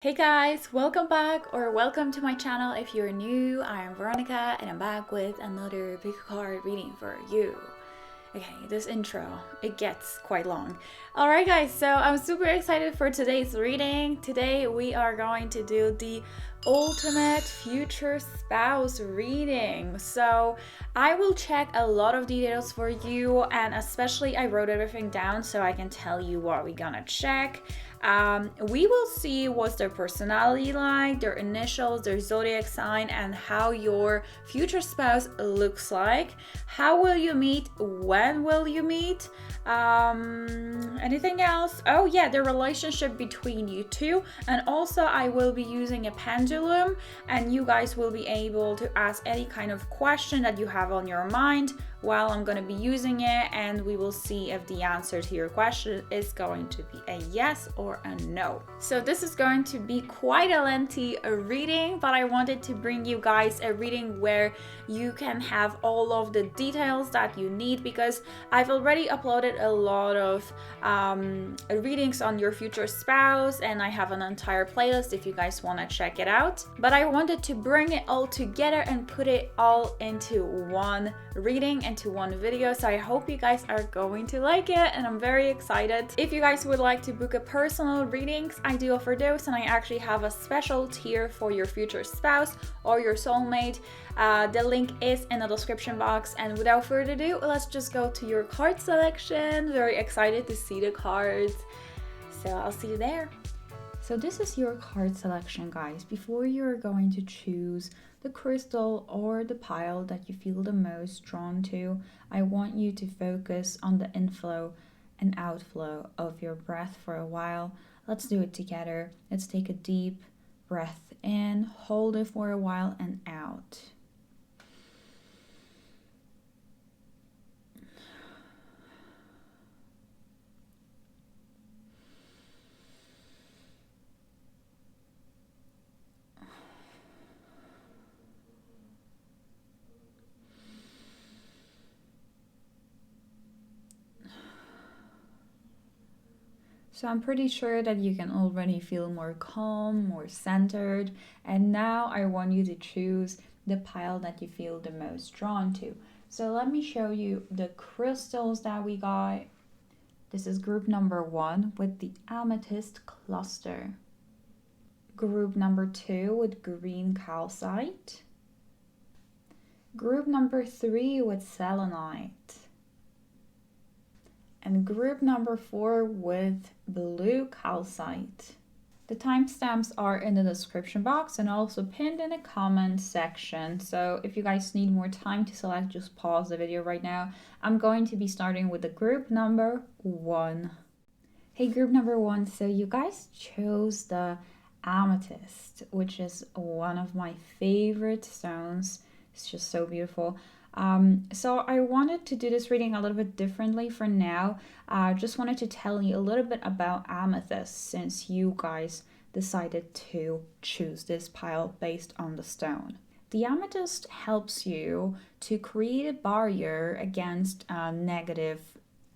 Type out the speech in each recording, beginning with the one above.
Hey guys, welcome back or welcome to my channel. If you're new, I am Veronica and I'm back with another big card reading for you. Okay, this intro, it gets quite long. Alright guys, so I'm super excited for today's reading. Today we are going to do the ultimate future spouse reading. So I will check a lot of details for you, and especially I wrote everything down so I can tell you what we're gonna check. We will see what's their personality like, their initials, their zodiac sign, and how your future spouse looks like. How will you meet? When will you meet? Anything else? Oh yeah, the relationship between you two. And also I will be using a pendulum, and you guys will be able to ask any kind of question that you have on your mind while I'm going to be using it, and we will see if the answer to your question is going to be a yes or a no. So this is going to be quite a lengthy reading, but I wanted to bring you guys a reading where you can have all of the details that you need, because I've already uploaded a lot of readings on your future spouse, and I have an entire playlist if you guys want to check it out. But I wanted to bring it all together and put it all into one reading, into one video. So I hope you guys are going to like it, and I'm very excited. If you guys would like to book a personal readings, I do offer those, and I actually have a special tier for your future spouse or your soulmate. The link is in the description box, and without further ado, let's just go to your card selection. Very excited to see the cards, so I'll see you there. So this is your card selection, guys. Before you're going to choose the crystal or the pile that you feel the most drawn to, I want you to focus on the inflow and outflow of your breath for a while. Let's do it together. Let's take a deep breath in, hold it for a while, and out. So I'm pretty sure that you can already feel more calm, more centered. And now I want you to choose the pile that you feel the most drawn to. So let me show you the crystals that we got. This is group number 1 with the amethyst cluster. Group number 2 with green calcite. Group number 3 with selenite. And group number 4 with blue calcite. The timestamps are in the description box and also pinned in the comment section. So if you guys need more time to select, just pause the video right now. I'm going to be starting with the group number 1. Hey, group number 1, so you guys chose the amethyst, which is one of my favorite stones. It's just so beautiful. So I wanted to do this reading a little bit differently for now. Just wanted to tell you a little bit about amethyst, since you guys decided to choose this pile based on the stone. The amethyst helps you to create a barrier against negative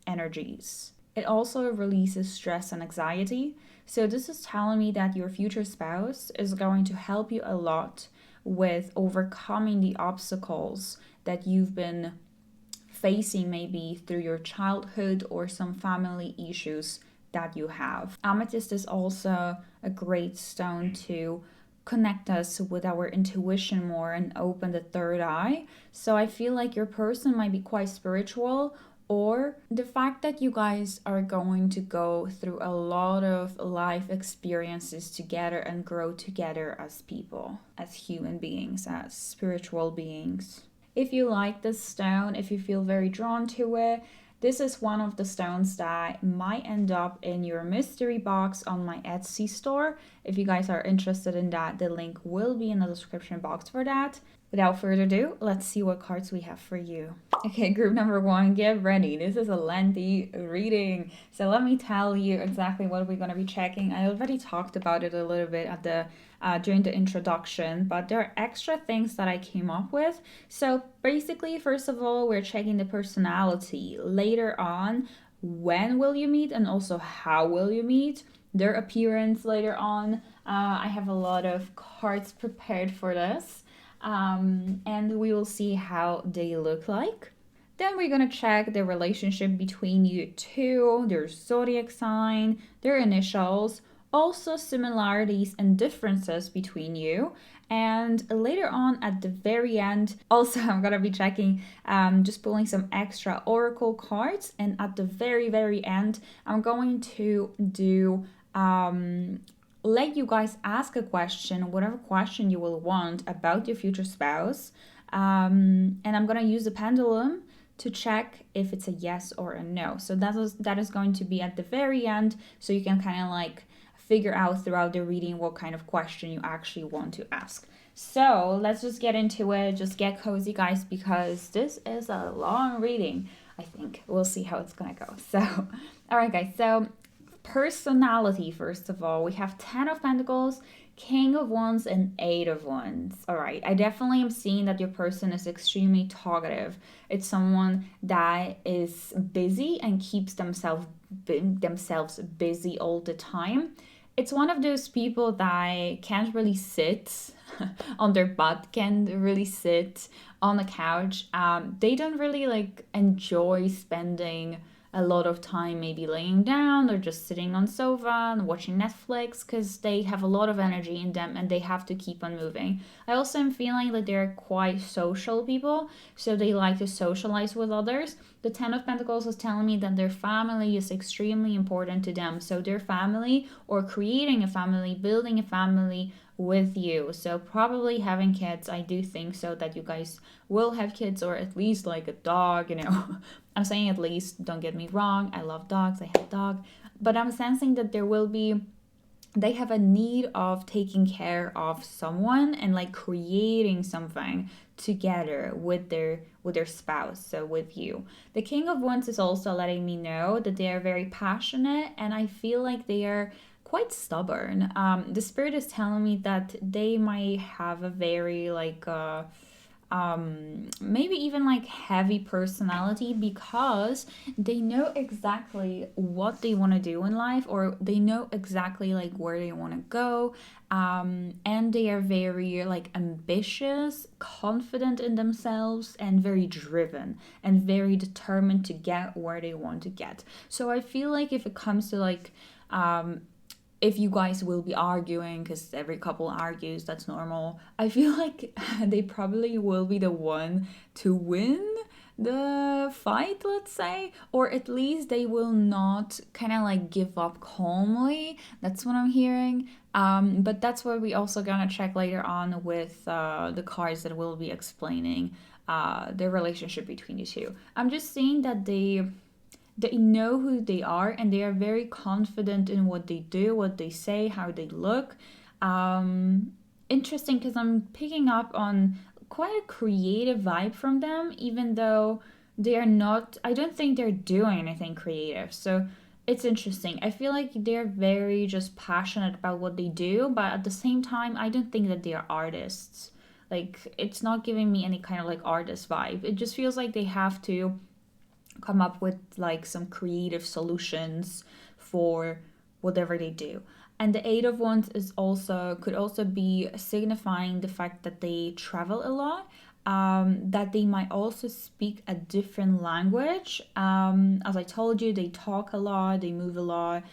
energies. It also releases stress and anxiety. So this is telling me that your future spouse is going to help you a lot with overcoming the obstacles that you've been facing, maybe through your childhood or some family issues that you have. Amethyst is also a great stone to connect us with our intuition more and open the third eye. So I feel like your person might be quite spiritual, or the fact that you guys are going to go through a lot of life experiences together and grow together as people, as human beings, as spiritual beings. If you like this stone, if you feel very drawn to it, this is one of the stones that might end up in your mystery box on my Etsy store. If you guys are interested in that, the link will be in the description box for that. Without further ado, let's see what cards we have for you. Okay, group number 1, get ready. This is a lengthy reading. So let me tell you exactly what we're going to be checking. I already talked about it a little bit at the during the introduction, but there are extra things that I came up with. So basically, first of all, we're checking the personality. Later on, when will you meet, and also how will you meet? Their appearance later on, I have a lot of cards prepared for this, and we will see how they look like. Then we're gonna check the relationship between you two, their zodiac sign, their initials, also similarities and differences between you. And later on at the very end, also I'm gonna be checking, just pulling some extra oracle cards. And at the very, very end, I'm going to do let you guys ask a question, whatever question you will want about your future spouse. And I'm gonna use the pendulum to check if it's a yes or a no. So that is going to be at the very end, so you can kind of like figure out throughout the reading what kind of question you actually want to ask. So let's just get into it. Just get cozy, guys, because this is a long reading. I think we'll see how it's gonna go. So, all right, guys. So personality, first of all, we have 10 of Pentacles, King of Wands, and 8 of Wands. All right, I definitely am seeing that your person is extremely talkative. It's someone that is busy and keeps themselves busy all the time. It's one of those people that can't really sit on their butt, can't really sit on the couch. They don't really like enjoy spending a lot of time maybe laying down or just sitting on sofa and watching Netflix, because they have a lot of energy in them and they have to keep on moving. I also am feeling that they're quite social people, so they like to socialize with others. The 10 of Pentacles is telling me that their family is extremely important to them. So their family, or creating a family, building a family with you. So probably having kids. I do think so that you guys will have kids, or at least like a dog, you know. I'm saying at least, don't get me wrong. I love dogs. I have a dog. But I'm sensing that they have a need of taking care of someone and like creating something together with their spouse, so with you. The King of Wands is also letting me know that they are very passionate, and I feel like they are quite stubborn. The spirit is telling me that they might have a very like maybe even like heavy personality, because they know exactly what they want to do in life, or they know exactly like where they want to go. And they are very like ambitious, confident in themselves, and very driven and very determined to get where they want to get. So I feel like if it comes to like if you guys will be arguing, because every couple argues, that's normal, I feel like they probably will be the one to win the fight, let's say, or at least they will not kind of like give up calmly. That's what I'm hearing. But that's what we also gonna check later on with the cards that will be explaining the relationship between the two. I'm just seeing that they know who they are, and they are very confident in what they do, what they say, how they look. Interesting, because I'm picking up on quite a creative vibe from them, even though they are not, I don't think they're doing anything creative. So it's interesting. I feel like they're very just passionate about what they do, but at the same time, I don't think that they are artists. Like, it's not giving me any kind of like artist vibe. It just feels like they have to come up with like some creative solutions for whatever they do. And the 8 of Wands could also be signifying the fact that they travel a lot, that they might also speak a different language. As I told you, they talk a lot, they move a lot.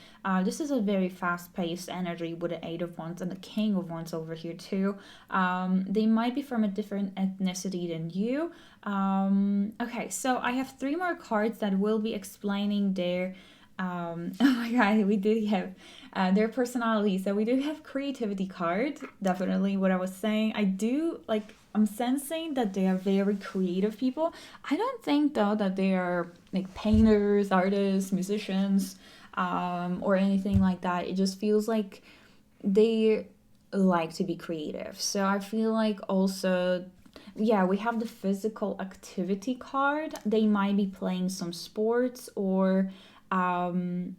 This is a very fast-paced energy with the 8 of Wands and the King of Wands over here too. They might be from a different ethnicity than you. Okay, so I have 3 more cards that will be explaining their oh my god, we did have their personality. So we do have creativity card, definitely what I was saying. I'm sensing that they are very creative people. I don't think though that they are like painters, artists, musicians, or anything like that. It just feels like they like to be creative. So I feel like also, yeah, we have the physical activity card. They might be playing some sports, or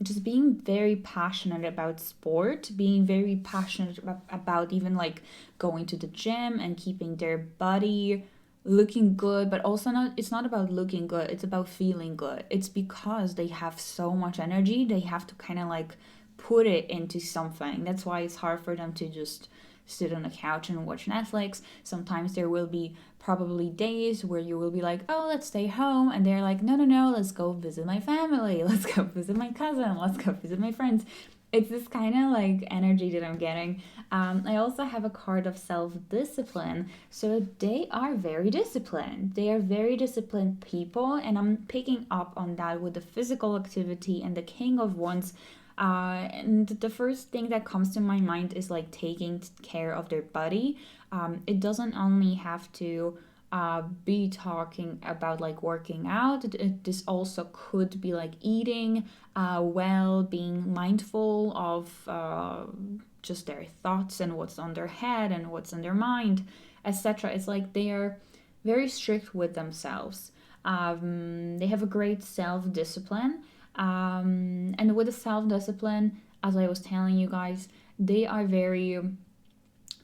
just being very passionate about sport, being very passionate about even like going to the gym and keeping their body looking good. But also, it's not about looking good, it's about feeling good. It's because they have so much energy, they have to kind of like put it into something. That's why it's hard for them to just sit on the couch and watch Netflix. Sometimes there will be probably days where you will be like, oh, let's stay home. And they're like, no, no, no, let's go visit my family. Let's go visit my cousin. Let's go visit my friends. It's this kind of like energy that I'm getting. I also have a card of self-discipline. So they are very disciplined. They are very disciplined people. And I'm picking up on that with the physical activity and the King of Wands. And the first thing that comes to my mind is like taking care of their body. It doesn't only have to be talking about like working out. This also could be like eating well, being mindful of just their thoughts and what's on their head and what's on their mind, etc. It's like they are very strict with themselves. They have a great self-discipline. And with the self-discipline, as I was telling you guys, they are very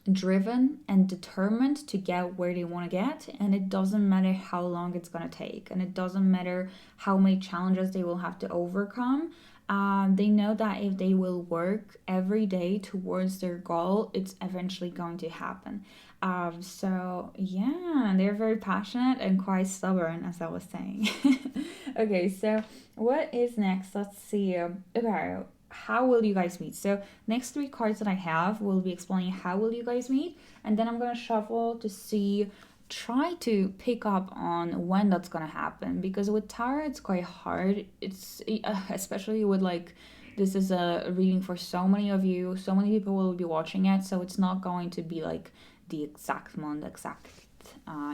driven and determined to get where they want to get, and it doesn't matter how long it's going to take, and it doesn't matter how many challenges they will have to overcome. They know that if they will work every day towards their goal, it's eventually going to happen. So yeah, they're very passionate and quite stubborn, as I was saying. Okay, so what is next? Let's see. Okay, how will you guys meet? So next 3 cards that I have will be explaining how will you guys meet, and then I'm gonna shuffle to see, try to pick up on when that's gonna happen, because with tarot it's quite hard. It's especially with like, this is a reading for so many of you, so many people will be watching it, so it's not going to be like the exact month, exact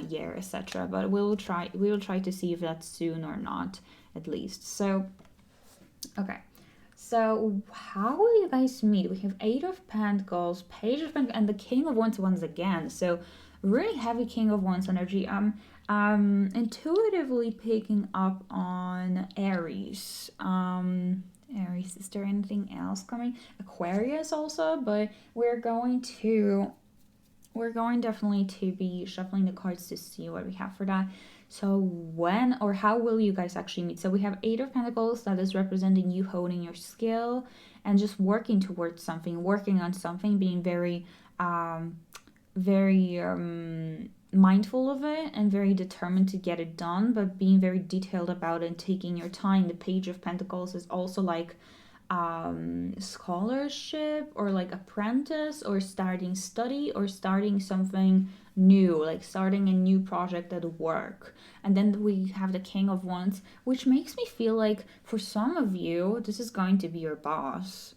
year, etc. But we will try to see if that's soon or not, at least. So okay, so how will you guys meet? We have 8 of Pentacles, Page of Pentacles, and the King of Wands once again. So really heavy King of Wands energy. Intuitively picking up on Aries. Aries, is there anything else coming? Aquarius also, but we're going definitely to be shuffling the cards to see what we have for that. So when or how will you guys actually meet? So we have 8 of Pentacles, that is representing you honing your skill and just working towards something, working on something, being very mindful of it and very determined to get it done, but being very detailed about it and taking your time. The Page of Pentacles is also like scholarship or like apprentice or starting study or starting something new, like starting a new project at work. And then we have the King of Wands, which makes me feel like for some of you this is going to be your boss.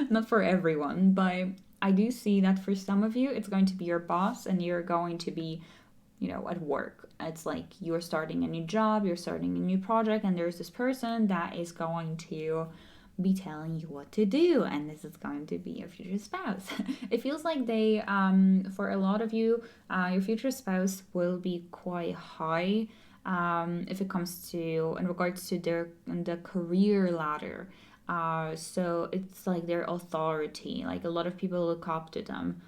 Not for everyone, but I do see that for some of you it's going to be your boss, and you're going to be, you know, at work. It's like you're starting a new job, you're starting a new project, and there's this person that is going to be telling you what to do, and this is going to be your future spouse. It feels like they, for a lot of you, your future spouse will be quite high if it comes to, in regards to the career ladder. So it's like their authority, like a lot of people look up to them.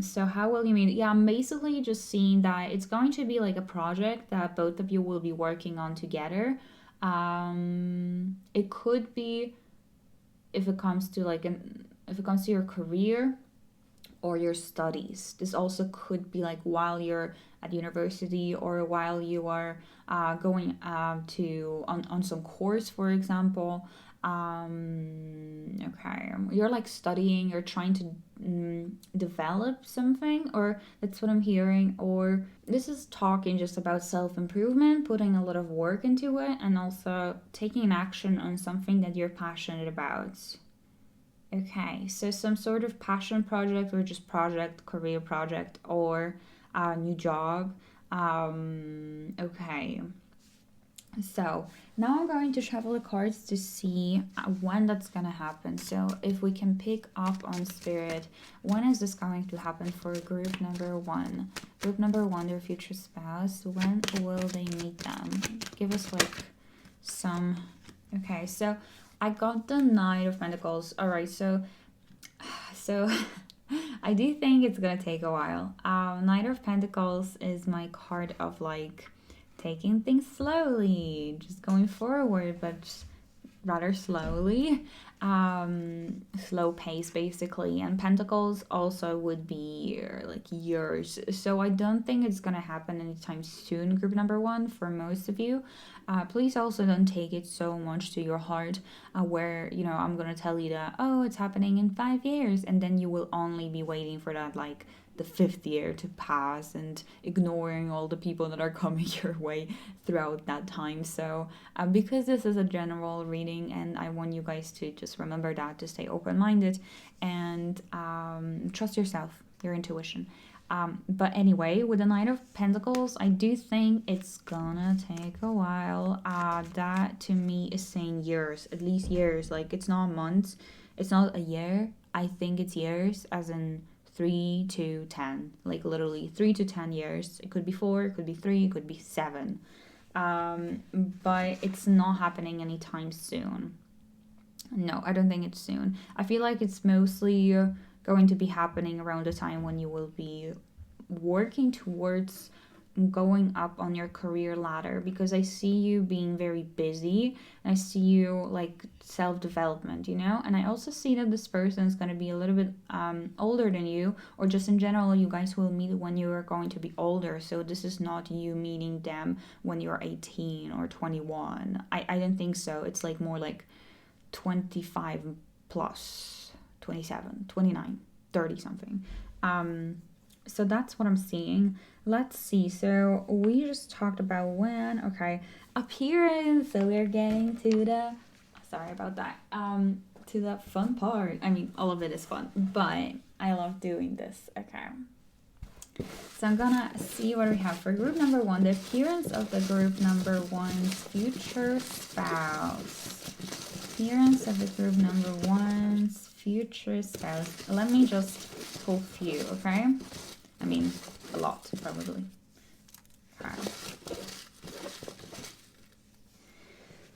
So how will you meet? Yeah, I'm basically just seeing that it's going to be like a project that both of you will be working on together. It could be, if it comes to your career or your studies. This also could be like while you're at university or while you are going on some course, for example. Okay, you're like studying, you're trying to develop something, or that's what I'm hearing, or this is talking just about self-improvement, putting a lot of work into it, and also taking action on something that you're passionate about. Okay, so some sort of passion project or just project, career project, or a new job. Okay. So now I'm going to shuffle the cards to see when that's gonna happen. So if we can pick up on Spirit, when is this going to happen for group number 1? Group number 1, their future spouse. When will they meet them? Give us like some. Okay, so I got the Knight of Pentacles. All right, so I do think it's gonna take a while. Knight of Pentacles is my card of like taking things slowly, just going forward, but rather slowly. slow pace basically, and Pentacles also would be like years. So I don't think it's gonna happen anytime soon, group number one, for most of you. Please also don't take it so much to your heart, where, you know, I'm gonna tell you that, oh, it's happening in 5 years, and then you will only be waiting for that, like, the 5th year to pass and ignoring all the people that are coming your way throughout that time. So because this is a general reading, and I want you guys to just remember that, to stay open-minded and trust yourself, your intuition. But anyway, with the Knight of Pentacles, I do think it's gonna take a while. That to me is saying years, at least years. Like, it's not months, it's not a year. I think it's years, as in 3 to 10, like literally 3 to 10 years. It could be 4, it could be 3, it could be 7. But it's not happening anytime soon. No, I don't think it's soon. I feel like it's mostly going to be happening around the time when you will be working towards going up on your career ladder, because I see you being very busy, and I see you like self-development, you know. And I also see that this person is going to be a little bit older than you, or just in general you guys will meet when you are going to be older. So this is not you meeting them when you're 18 or 21. I don't think so. It's like more like 25 plus, 27, 29, 30 something. So that's what I'm seeing. Let's see. So we just talked about when. Okay, appearance. So we're getting to the, sorry about that, to the fun part. I mean, all of it is fun, but I love doing this. Okay, so I'm gonna see what we have for group number one. The appearance of the group number one's future spouse. Appearance of the group number one's future spouse. Let me just pull few, okay? I mean, a lot, probably. Okay.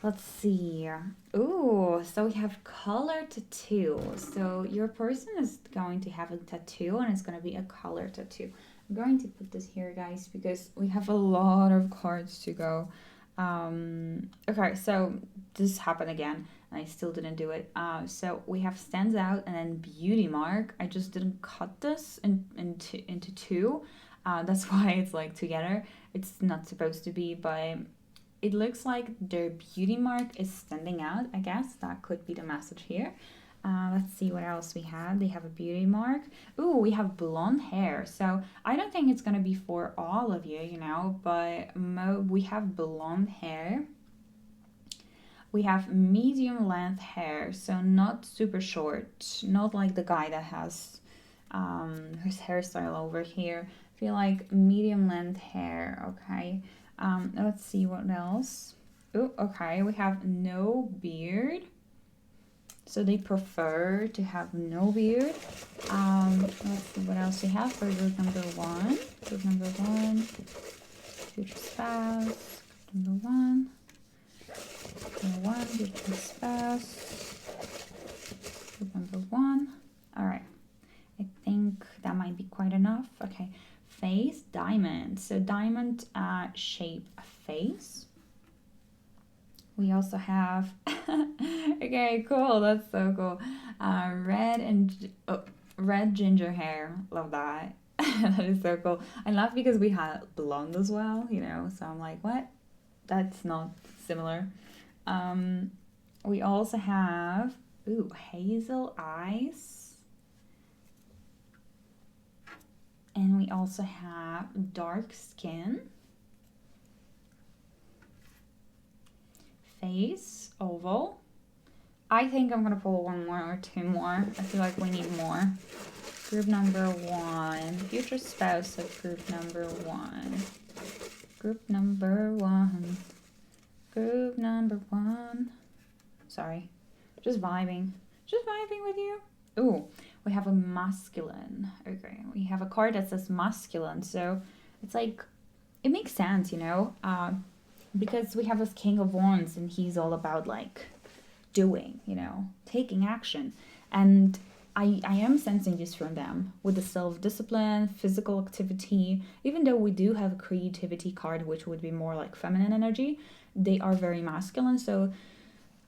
Let's see. Ooh, so we have color tattoo. So your person is going to have a tattoo, and it's going to be a color tattoo. I'm going to put this here, guys, because we have a lot of cards to go. Okay, so this happened again, and I still didn't do it. So we have stands out and then beauty mark. I just didn't cut this into two. That's why it's like together. It's not supposed to be, but it looks like their beauty mark is standing out. I guess that could be the message here. Let's see what else we have. They have a beauty mark. Ooh, we have blonde hair. So I don't think it's going to be for all of you, you know, but we have blonde hair. We have medium length hair, so not super short, not like the guy that has his hairstyle over here. I feel like medium length hair, okay. Let's see what else. Oh, okay, we have no beard. So they prefer to have no beard. Let's see what else we have for group number one. Group number one, future spouse. Group number one. Number one, future spouse. Group number one. All right. I think that might be quite enough. Okay. Face, diamond. So diamond shape face. We also have, okay, cool, that's so cool. Red ginger hair, love that. That is so cool. I laugh because we had blonde as well, you know, so I'm like, what? That's not similar. We also have, ooh, hazel eyes. And we also have dark skin. Face, oval. I think I'm gonna pull one more or two more. I feel like we need more. Group number one. Future spouse of group number one. Group number one. Group number one. Sorry. Just vibing. Just vibing with you. Ooh, we have a masculine. Okay, we have a card that says masculine. So it's like, it makes sense, you know? Because we have this King of Wands, and he's all about like doing, you know, taking action. And I am sensing this from them with the self-discipline, physical activity. Even though we do have a creativity card, which would be more like feminine energy, they are very masculine. So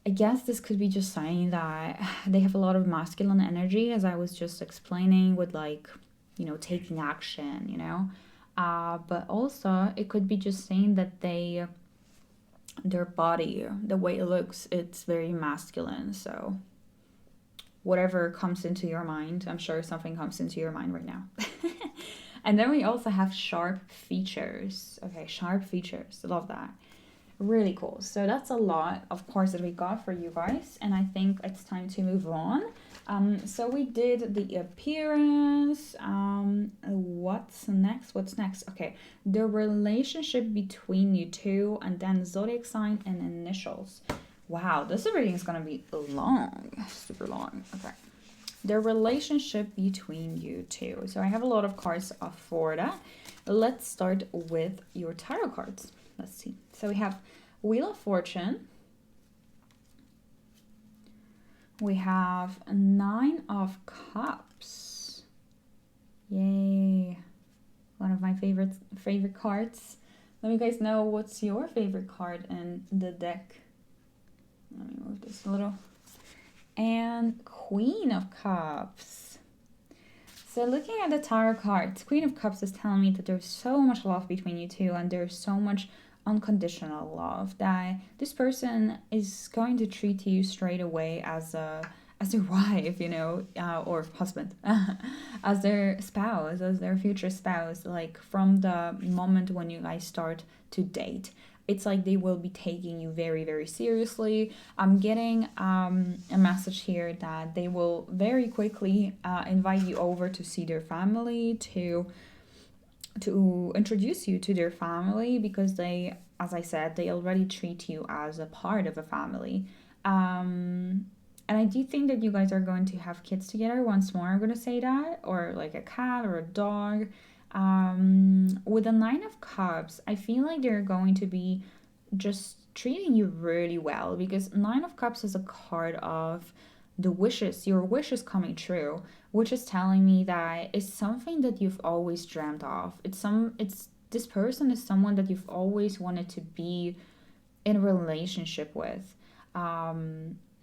I guess this could be just saying that they have a lot of masculine energy, as I was just explaining, with like, taking action, but also it could be just saying that their body, the way it looks, it's very masculine. So whatever comes into your mind, I'm sure something comes into your mind right now. And then we also have sharp features. Okay, sharp features. I love that. Really cool. So that's a lot, of course, that we got for you guys, and I think it's time to move on. So we did the appearance. What's next? Okay, the relationship between you two, and then zodiac sign and initials. Wow, this reading is gonna be long, super long. Okay, the relationship between you two. So I have a lot of cards for that. Let's start with your tarot cards. Let's see. So we have Wheel of Fortune. We have 9 of Cups. Yay. One of my favorite cards. Let me guys know what's your favorite card in the deck. Let me move this a little. And Queen of Cups. So looking at the tarot cards, Queen of Cups is telling me that there's so much love between you two, and there's so much unconditional love that this person is going to treat you straight away as their wife, or husband, as their spouse, as their future spouse, like from the moment when you guys start to date. It's like they will be taking you very, very seriously. I'm getting a message here that they will very quickly invite you over to see their family, to introduce you to their family, because they, as I said, they already treat you as a part of a family. And I do think that you guys are going to have kids together once more. I'm going to say that, or like a cat or a dog. With the 9 of Cups, I feel like they're going to be just treating you really well, because 9 of Cups is a card of the wishes, your wishes coming true, which is telling me that it's something that you've always dreamt of. This person is someone that you've always wanted to be in a relationship with.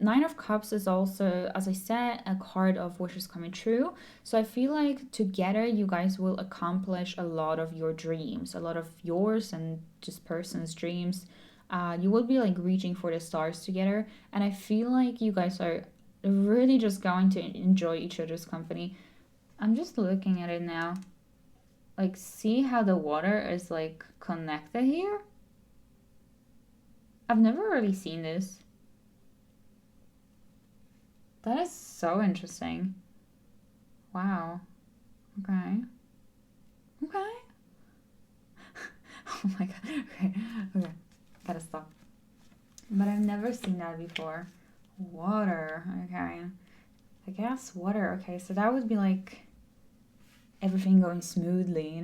9 of Cups is also, as I said, a card of wishes coming true. So I feel like together you guys will accomplish a lot of your dreams, a lot of yours and this person's dreams. You will be like reaching for the stars together. And I feel like you guys are really just going to enjoy each other's company. I'm just looking at it now. Like, see how the water is like connected here? I've never really seen this. That is so interesting. Wow. Okay. Okay. Oh my god. Okay. Gotta stop. But I've never seen that before. Water. Okay. I guess water. Okay, so that would be like everything going smoothly,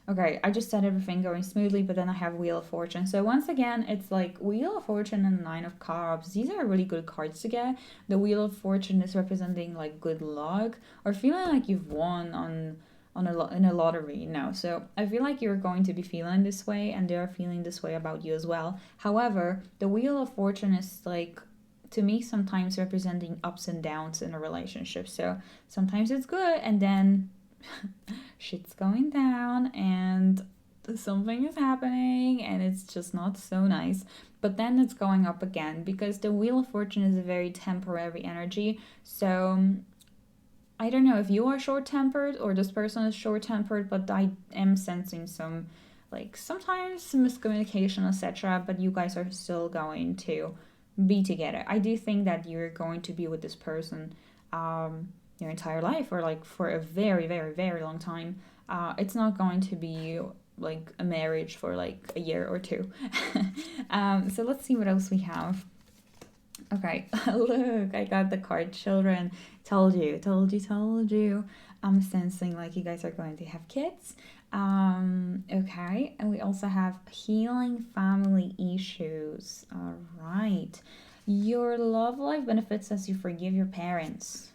Okay, I just said everything going smoothly, but then I have Wheel of Fortune. So once again, it's like Wheel of Fortune and 9 of Cups. These are really good cards to get. The Wheel of Fortune is representing like good luck, or feeling like you've won in a lottery. So I feel like you're going to be feeling this way, and they're feeling this way about you as well. However, the Wheel of Fortune is like, to me, sometimes representing ups and downs in a relationship. So sometimes it's good, and then shit's going down and something is happening and it's just not so nice. But then it's going up again, because the Wheel of Fortune is a very temporary energy. So I don't know if you are short-tempered or this person is short-tempered, but I am sensing some, like, sometimes miscommunication, etc. But you guys are still going to be together. I do think that you're going to be with this person your entire life, or like for a very, very, very long time. It's not going to be like a marriage for like a year or two. So let's see what else we have. Okay, look, I got the card Children. Told you. I'm sensing like you guys are going to have kids. Okay, and we also have healing family issues. All right. Your love life benefits as you forgive your parents.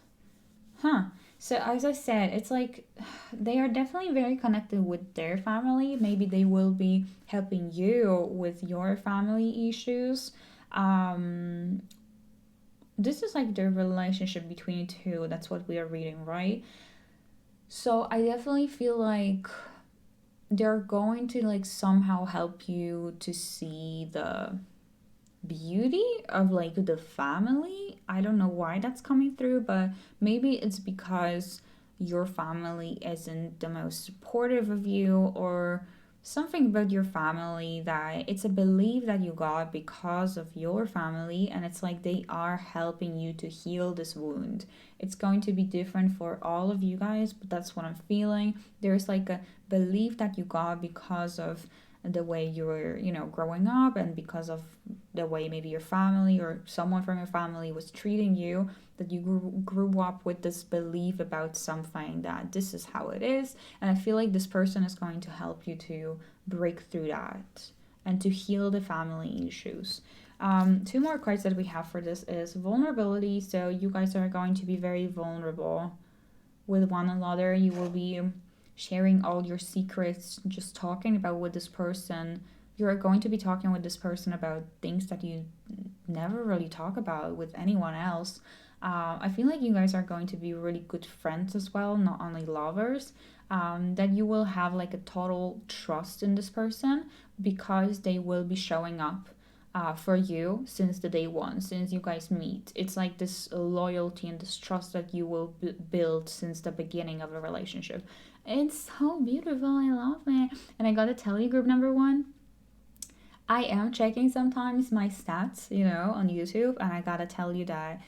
So as I said, it's like they are definitely very connected with their family. Maybe they will be helping you with your family issues. this is like the relationship between two. That's what we are reading, right? So I definitely feel like they're going to like somehow help you to see the beauty of like the family. I don't know why that's coming through, but maybe it's because your family isn't the most supportive of you, or something about your family, that it's a belief that you got because of your family, and it's like they are helping you to heal this wound. It's going to be different for all of you guys, but that's what I'm feeling. There's like a belief that you got because of the way you were, growing up, and because of the way maybe your family or someone from your family was treating you, that you grew up with this belief about something, that this is how it is. And I feel like this person is going to help you to break through that and to heal the family issues. Two more cards that we have for this is vulnerability. So you guys are going to be very vulnerable with one another. You will be sharing all your secrets, just talking about with this person. You're going to be talking with this person about things that you never really talk about with anyone else. I feel like you guys are going to be really good friends as well, not only lovers. That you will have like a total trust in this person, because they will be showing up for you since the day one, since you guys meet. It's like this loyalty and this trust that you will build since the beginning of a relationship. It's so beautiful. I love it. And I gotta tell you, group number one, I am checking sometimes my stats, on YouTube, and I gotta tell you that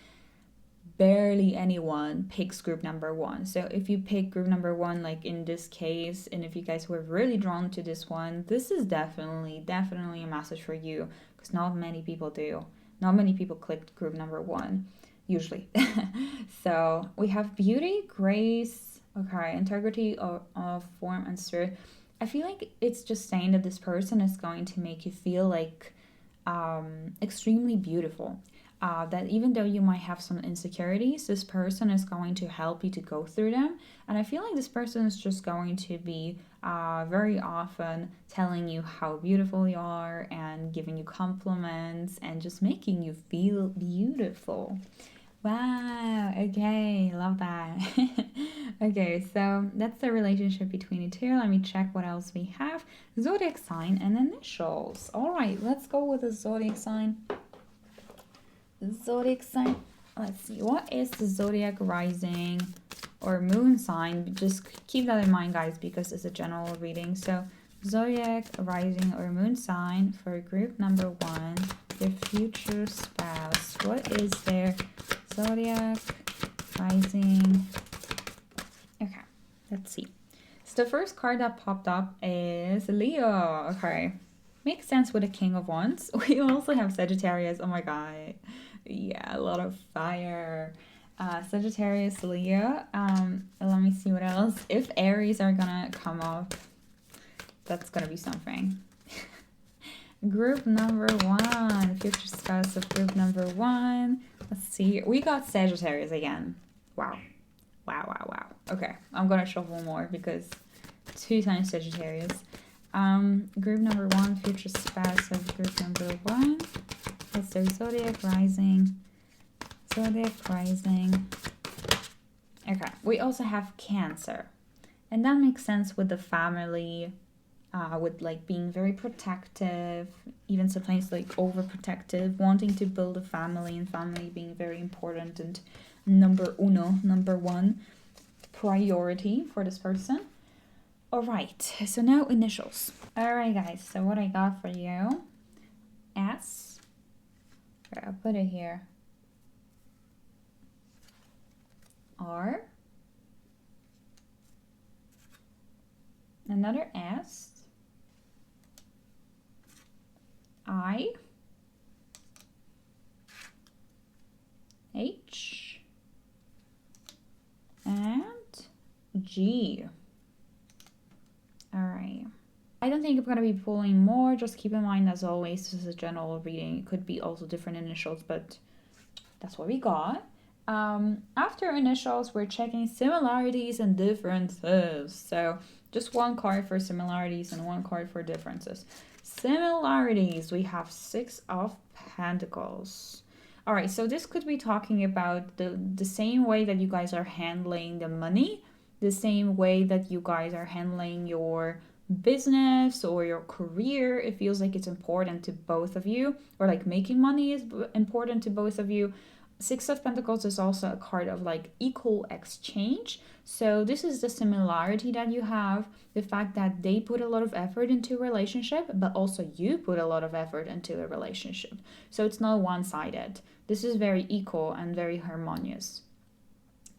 barely anyone picks group number one. So if you pick group number one, like in this case, and if you guys were really drawn to this one, this is definitely a message for you, because not many people do. Not many people clicked group number one, usually. So we have beauty, grace, okay, integrity of form and spirit. I feel like it's just saying that this person is going to make you feel like extremely beautiful. That even though you might have some insecurities, this person is going to help you to go through them. And I feel like this person is just going to be very often telling you how beautiful you are, and giving you compliments, and just making you feel beautiful. Wow, okay, love that. Okay, so that's the relationship between the two. Let me check what else we have. Zodiac sign and initials. All right, let's go with the zodiac sign. Zodiac sign. Let's see, what is the zodiac rising or moon sign? Just keep that in mind, guys, because it's a general reading. So zodiac rising or moon sign for group number one, your future spouse. What is their zodiac rising? Okay, let's see. So the first card that popped up is Leo. Okay, makes sense with the King of Wands. We also have Sagittarius. Oh my god, yeah, a lot of fire. Sagittarius, Leo. Let me see what else. If Aries are gonna come up, that's gonna be something. Group number one, future spouse of group number one. Let's see. We got Sagittarius again. Wow. Wow. Okay, I'm gonna shuffle more because 2 times Sagittarius. Group number one, future spouse of group number one. Let's do zodiac rising. Zodiac rising. Okay, we also have Cancer. And that makes sense with the family, with like being very protective, even sometimes like overprotective, wanting to build a family, and family being very important and number one priority for this person. All right, so now initials. All right, guys, so what I got for you, S. I'll put it here. R. Another S. I. H. And G. All right. I don't think I'm going to be pulling more. Just keep in mind, as always, this is a general reading. It could be also different initials, but that's what we got. After initials, we're checking similarities and differences. So just 1 card for similarities and 1 card for differences. Similarities, we have 6 of Pentacles. All right, so this could be talking about the same way that you guys are handling the money, the same way that you guys are handling your business or your career. It feels like it's important to both of you, or like making money is important to both of you. Six of Pentacles is also a card of like equal exchange. So this is the similarity that you have, the fact that they put a lot of effort into a relationship, but also you put a lot of effort into a relationship. So it's not one-sided. This is very equal and very harmonious.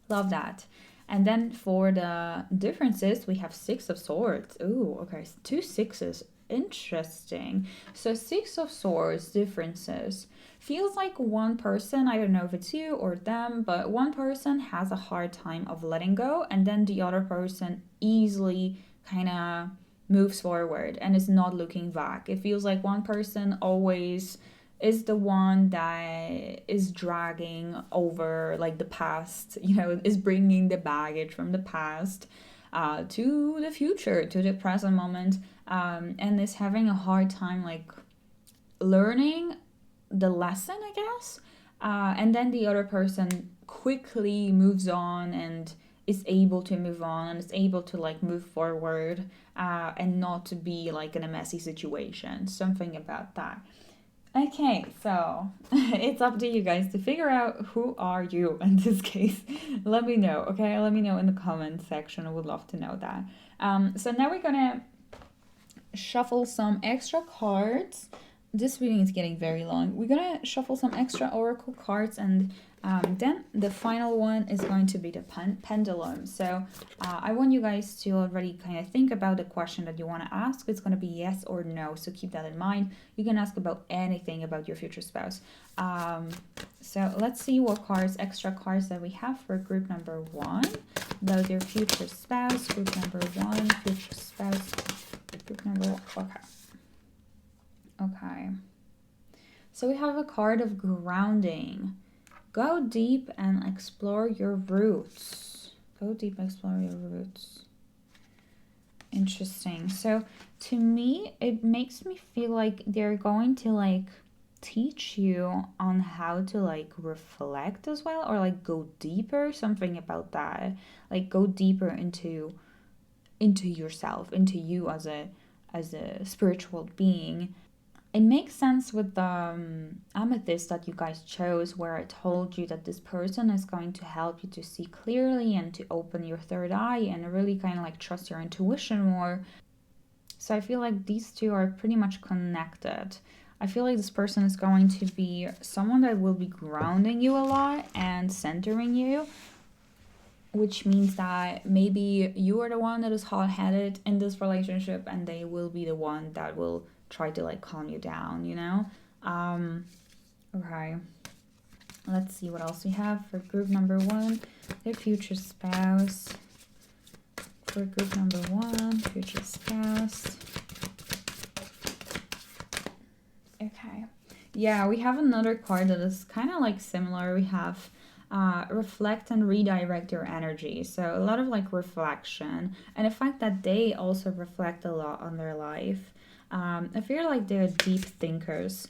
Love that. And then for the differences, we have Six of Swords. Ooh, okay, two sixes. Interesting. So Six of Swords differences. Feels like one person, I don't know if it's you or them, but one person has a hard time of letting go, and then the other person easily kind of moves forward and is not looking back. It feels like one person always is the one that is dragging over like the past, is bringing the baggage from the past to the future, to the present moment, and is having a hard time like learning the lesson, I guess. And then the other person quickly moves on and is able to move on and is able to like move forward, and not to be like in a messy situation. Something about that. Okay, so it's up to you guys to figure out who are you in this case. Let me know, okay? Let me know in the comment section. I would love to know that. So now we're gonna shuffle some extra cards. This reading is getting very long. We're gonna shuffle some extra oracle cards, and then the final one is going to be the pendulum. So I want you guys to already kind of think about the question that you want to ask. It's going to be yes or no, so keep that in mind. You can ask about anything about your future spouse. So let's see what cards, extra cards that we have for group number one. About your future spouse, group number one, future spouse, group number one. Okay. So we have a card of grounding. Go deep and explore your roots. Go deep and explore your roots. Interesting. So to me, it makes me feel like they're going to like teach you on how to like reflect as well, or like go deeper, something about that. Like go deeper into yourself, into you as a spiritual being. It makes sense with the amethyst that you guys chose, where I told you that this person is going to help you to see clearly and to open your third eye and really kind of like trust your intuition more. So I feel like these two are pretty much connected. I feel like this person is going to be someone that will be grounding you a lot and centering you, which means that maybe you are the one that is hot-headed in this relationship and they will be the one that will try to like calm you down, Okay, let's see what else we have for group number one, their future spouse. For group number one, future spouse. Okay, yeah, we have another card that is kind of like similar. We have reflect and redirect your energy. So a lot of like reflection, and the fact that they also reflect a lot on their life. I feel like they're deep thinkers.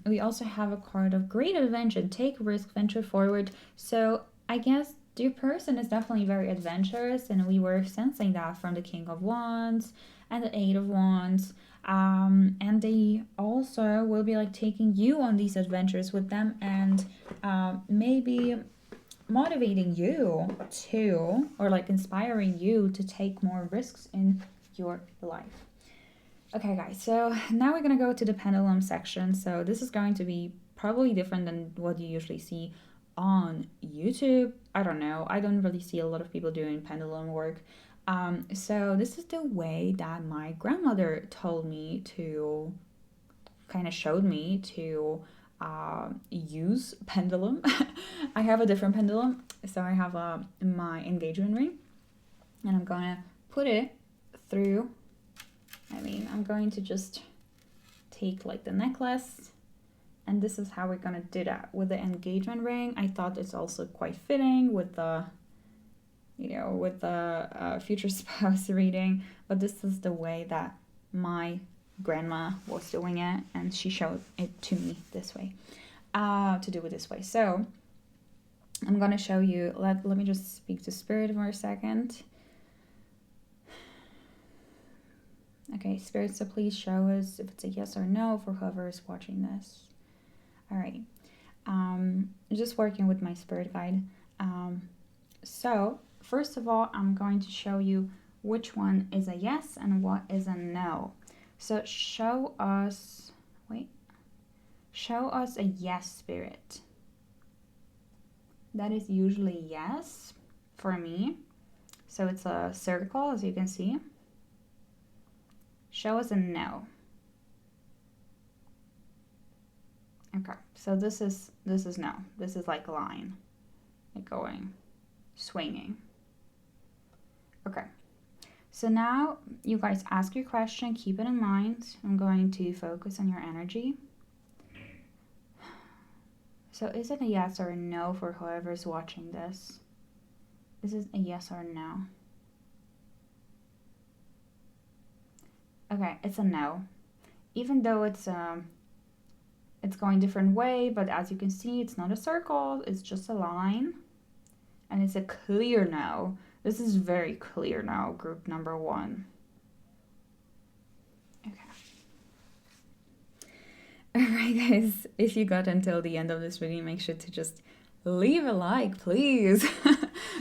We also have a card of great adventure. Take risk, venture forward. So I guess your person is definitely very adventurous, and we were sensing that from the King of Wands and the Eight of Wands. And they also will be like taking you on these adventures with them, and maybe motivating you to, or like inspiring you to take more risks in your life. Okay, guys, so now we're gonna go to the pendulum section. So this is going to be probably different than what you usually see on YouTube. I don't know. I don't really see a lot of people doing pendulum work. So this is the way that my grandmother told me to, kind of showed me to use pendulum. I have a different pendulum. So I have my engagement ring, and I'm gonna put it through. I'm going to just take like the necklace, and this is how we're gonna do that with the engagement ring. I thought it's also quite fitting with the future spouse reading, but this is the way that my grandma was doing it, and she showed it to me this way. to do it this way. So I'm going to show you, let me just speak to Spirit for a second. Okay, Spirit, so please show us if it's a yes or no for whoever is watching this. All right. Just working with my Spirit guide. So first of all, I'm going to show you which one is a yes and what is a no. So show us a yes, Spirit. That is usually yes for me. So it's a circle, as you can see. Show us a no. Okay, so this is no. This is like a line, like going, swinging. Okay, so now you guys ask your question, keep it in mind. I'm going to focus on your energy. So is it a yes or a no for whoever's watching this? Is it a yes or a no? Okay, it's a no. Even though it's going different way, but as you can see, it's not a circle, it's just a line. And it's a clear no. This is very clear now, group number 1. Okay. Alright guys, if you got until the end of this reading, make sure to just leave a like, please.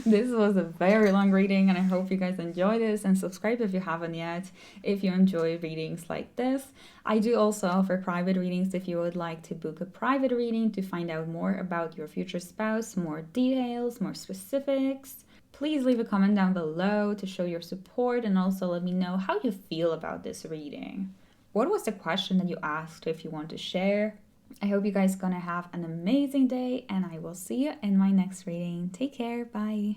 This was a very long reading and I hope you guys enjoy this, and subscribe if you haven't yet if you enjoy readings like this. I do also offer private readings if you would like to book a private reading to find out more about your future spouse, more details, more specifics. Please leave a comment down below to show your support, and also let me know how you feel about this reading. What was the question that you asked if you want to share? I hope you guys gonna have an amazing day, and I will see you in my next reading. Take care, bye.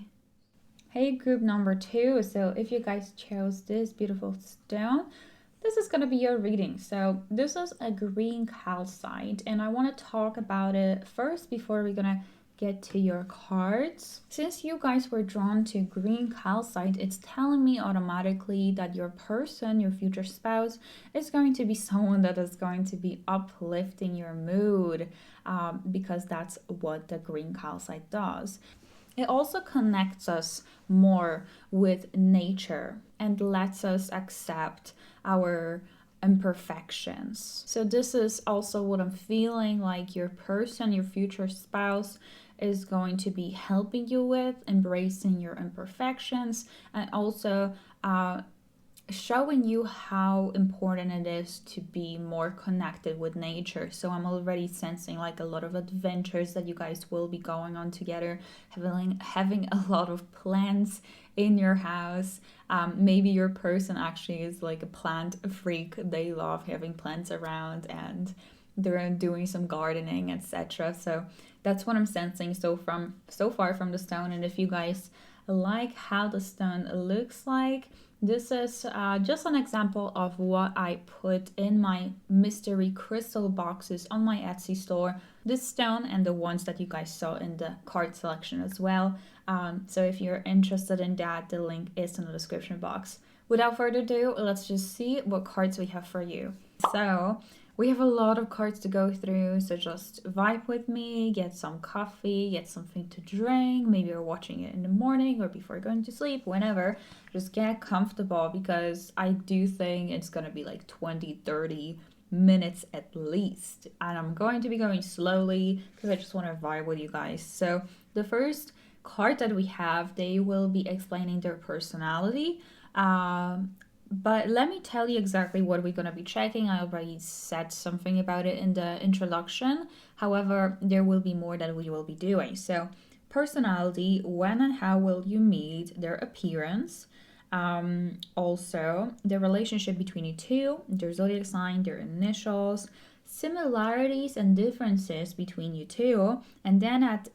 Hey, group number 2. So if you guys chose this beautiful stone, this is gonna be your reading. So this is a green calcite, and I want to talk about it first before we're gonna get to your cards. Since you guys were drawn to green calcite, it's telling me automatically that your person, your future spouse, is going to be someone that is going to be uplifting your mood, because that's what the green calcite does. It also connects us more with nature and lets us accept our imperfections. So this is also what I'm feeling like your person, your future spouse, is going to be helping you with, embracing your imperfections, and also showing you how important it is to be more connected with nature. So I'm already sensing like a lot of adventures that you guys will be going on together, having a lot of plants in your house. Maybe your person actually is like a plant freak. They love having plants around and they're doing some gardening, etc. So that's what I'm sensing so far from the stone. And if you guys like how the stone looks like, this is just an example of what I put in my mystery crystal boxes on my Etsy store. This stone and the ones that you guys saw in the card selection as well. So if you're interested in that, the link is in the description box. Without further ado, let's just see what cards we have for you. So we have a lot of cards to go through, so just vibe with me, get some coffee, get something to drink. Maybe you're watching it in the morning or before going to sleep, whenever. Just get comfortable, because I do think it's gonna be like 20-30 minutes at least. And I'm going to be going slowly because I just want to vibe with you guys. So the first card that we have, they will be explaining their personality. But let me tell you exactly what we're going to be checking. I already said something about it in the introduction. However, there will be more that we will be doing. So, personality, when and how will you meet, their appearance, also the relationship between you two, their zodiac sign, their initials, similarities and differences between you two, and then at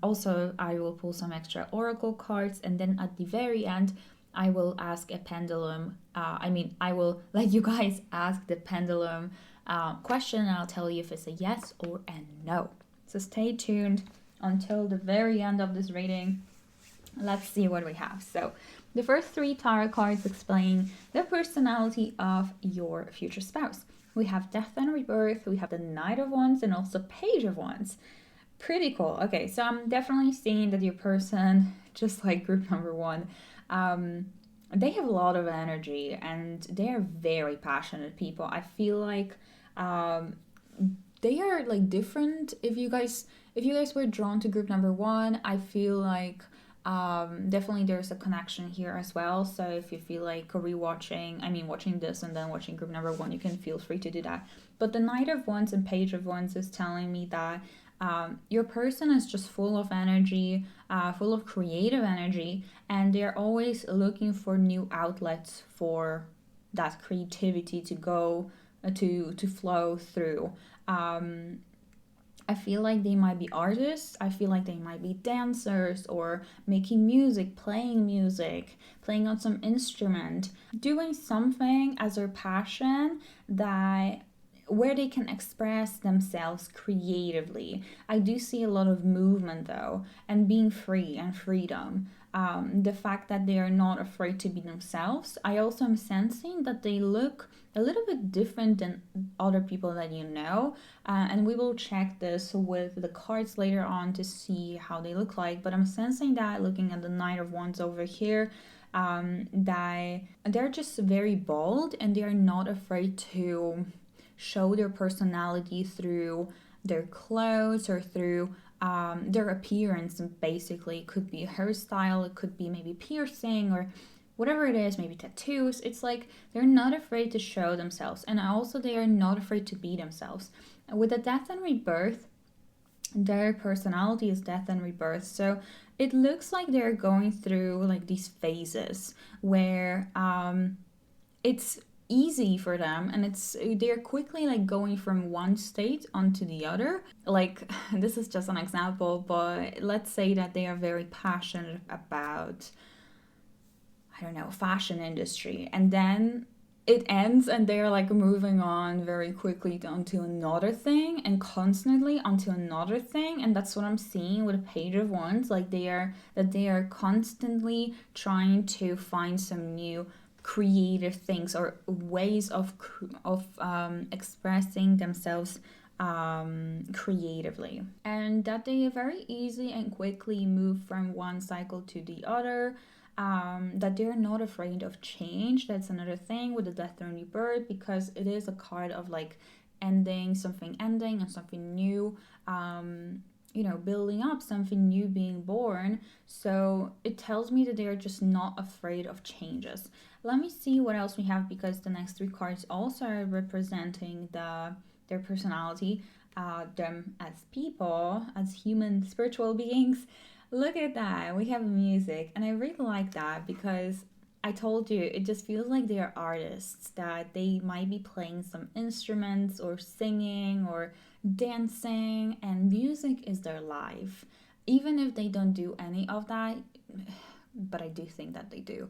also I will pull some extra oracle cards, and then at the very end I will ask a pendulum. I will let you guys ask the pendulum question, and I'll tell you if it's a yes or a no. So stay tuned until the very end of this reading. Let's see what we have. So the first 3 tarot cards explain the personality of your future spouse. We have Death and Rebirth, we have the Knight of Wands, and also Page of Wands. Pretty cool. Okay, so I'm definitely seeing that your person, just like group number one, they have a lot of energy and they are very passionate people. I feel like um, they are like different. If you guys were drawn to group number one, I feel like definitely there's a connection here as well. So if you feel like watching this and then watching group number one, you can feel free to do that. But the Knight of Wands and Page of Wands is telling me that your person is just full of energy, full of creative energy, and they're always looking for new outlets for that creativity to go to flow through. Um, I feel like they might be artists. I feel like they might be dancers or making music, playing on some instrument, doing something as their passion that where they can express themselves creatively. I do see a lot of movement though, and being free and freedom. The fact that they are not afraid to be themselves. I also am sensing that they look a little bit different than other people that you know. And we will check this with the cards later on to see how they look like. But I'm sensing that looking at the Knight of Wands over here, that they're just very bold and they are not afraid to show their personality through their clothes or through their appearance. And basically, it could be a hairstyle, it could be maybe piercing or whatever it is, maybe tattoos. It's like they're not afraid to show themselves, and also they are not afraid to be themselves. With the Death and Rebirth, their personality is death and rebirth. So it looks like they're going through like these phases where it's easy for them and they're quickly like going from one state onto the other. Like this is just an example, but let's say that they are very passionate about, I don't know, fashion industry, and then it ends and they're like moving on very quickly onto another thing and constantly onto another thing. And that's what I'm seeing with a Page of Wands. Like they are constantly trying to find some new creative things or ways of expressing themselves creatively, and that they very easily and quickly move from one cycle to the other. That they're not afraid of change. That's another thing with the Death and Rebirth, because it is a card of like something ending and something new, building up, something new being born. So it tells me that they are just not afraid of changes. Let me see what else we have, because the next three cards also are representing their personality, them as people, as human spiritual beings. Look at that. We have music, and I really like that because I told you it just feels like they are artists, that they might be playing some instruments or singing or dancing, and music is their life. Even if they don't do any of that, but I do think that they do.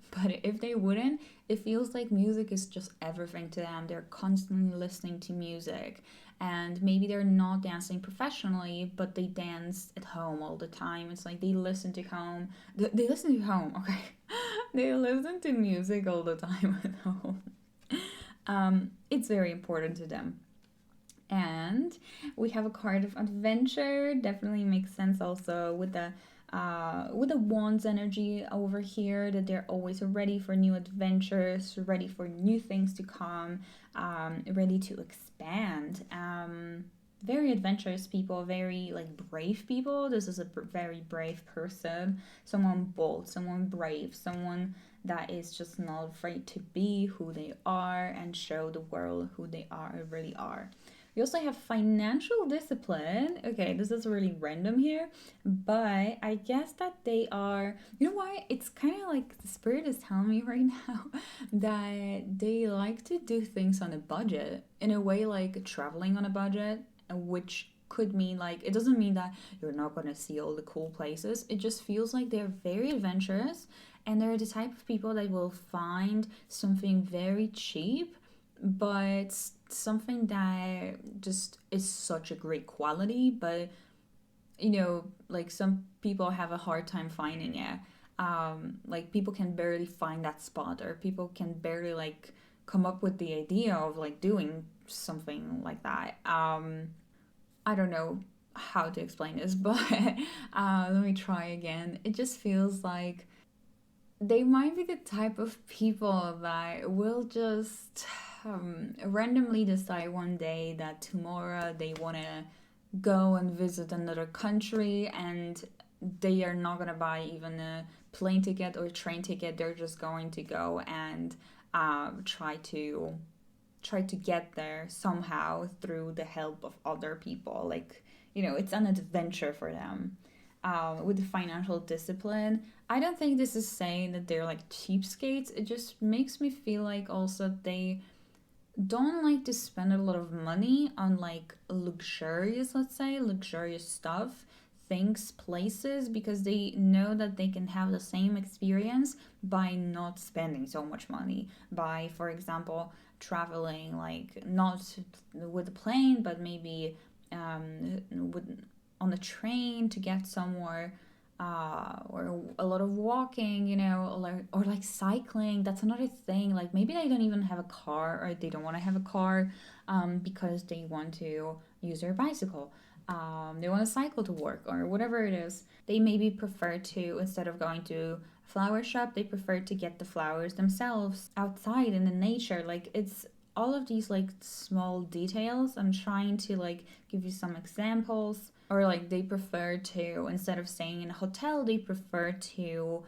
But if they wouldn't, it feels like music is just everything to them. They're constantly listening to music, and maybe they're not dancing professionally, but they dance at home all the time. It's like they listen to home. They listen to home, okay? They listen to music all the time at home. It's very important to them. And we have a card of adventure. Definitely makes sense also with the wands energy over here, that they're always ready for new adventures, ready for new things to come, ready to expand. Very adventurous people, very like brave people. This is a very brave person, someone bold, someone brave, someone that is just not afraid to be who they are and show the world who they are really are. We also have financial discipline. Okay, this is really random here, but I guess that they are, you know why? It's kind of like the spirit is telling me right now that they like to do things on a budget, in a way like traveling on a budget, which could mean like, it doesn't mean that you're not going to see all the cool places. It just feels like they're very adventurous, and they're the type of people that will find something very cheap, but something that just is such a great quality. But like some people have a hard time finding it. Like people can barely find that spot, or people can barely like come up with the idea of like doing something like that. I don't know how to explain this, but let me try again. It just feels like they might be the type of people that will just randomly decide one day that tomorrow they want to go and visit another country, and they are not going to buy even a plane ticket or train ticket. They're just going to go and try to get there somehow through the help of other people. Like, it's an adventure for them. With the financial discipline, I don't think this is saying that they're like cheapskates. It just makes me feel like also they don't like to spend a lot of money on like luxurious, let's say, luxurious stuff, things, places, because they know that they can have the same experience by not spending so much money. By, for example, traveling like not with a plane, but maybe with on a train to get somewhere, or a lot of walking, or like cycling. That's another thing. Like maybe they don't even have a car, or they don't want to have a car, because they want to use their bicycle. They want to cycle to work or whatever it is. They maybe prefer to, instead of going to a flower shop, they prefer to get the flowers themselves outside in the nature. Like it's all of these like small details. I'm trying to like give you some examples. Or like they prefer to, instead of staying in a hotel, they prefer to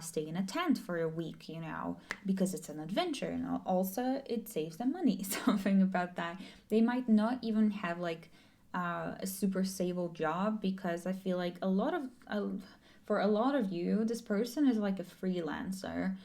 stay in a tent for a week, because it's an adventure. And also it saves them money. Something about that. They might not even have like a super stable job, because I feel like for a lot of you, this person is like a freelancer,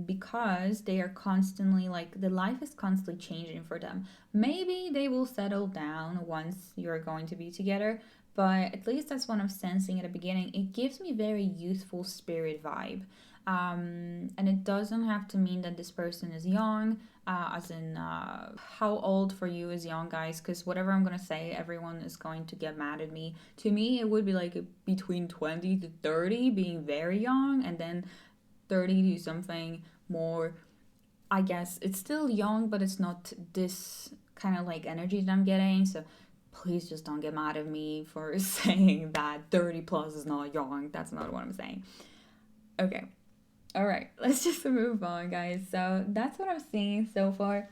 because they are constantly like the life is constantly changing for them. Maybe they will settle down once you're going to be together, but at least that's what I'm sensing at the beginning. It gives me very youthful spirit vibe. And it doesn't have to mean that this person is young, as in how old for you is young, guys, because whatever I'm gonna say, everyone is going to get mad at me. To me, it would be like between 20 to 30 being very young, and then 30 to something more. I guess it's still young, but it's not this kind of like energy that I'm getting. So please just don't get mad at me for saying that 30 plus is not young. That's not what I'm saying. Okay. All right. Let's just move on, guys. So that's what I'm seeing so far.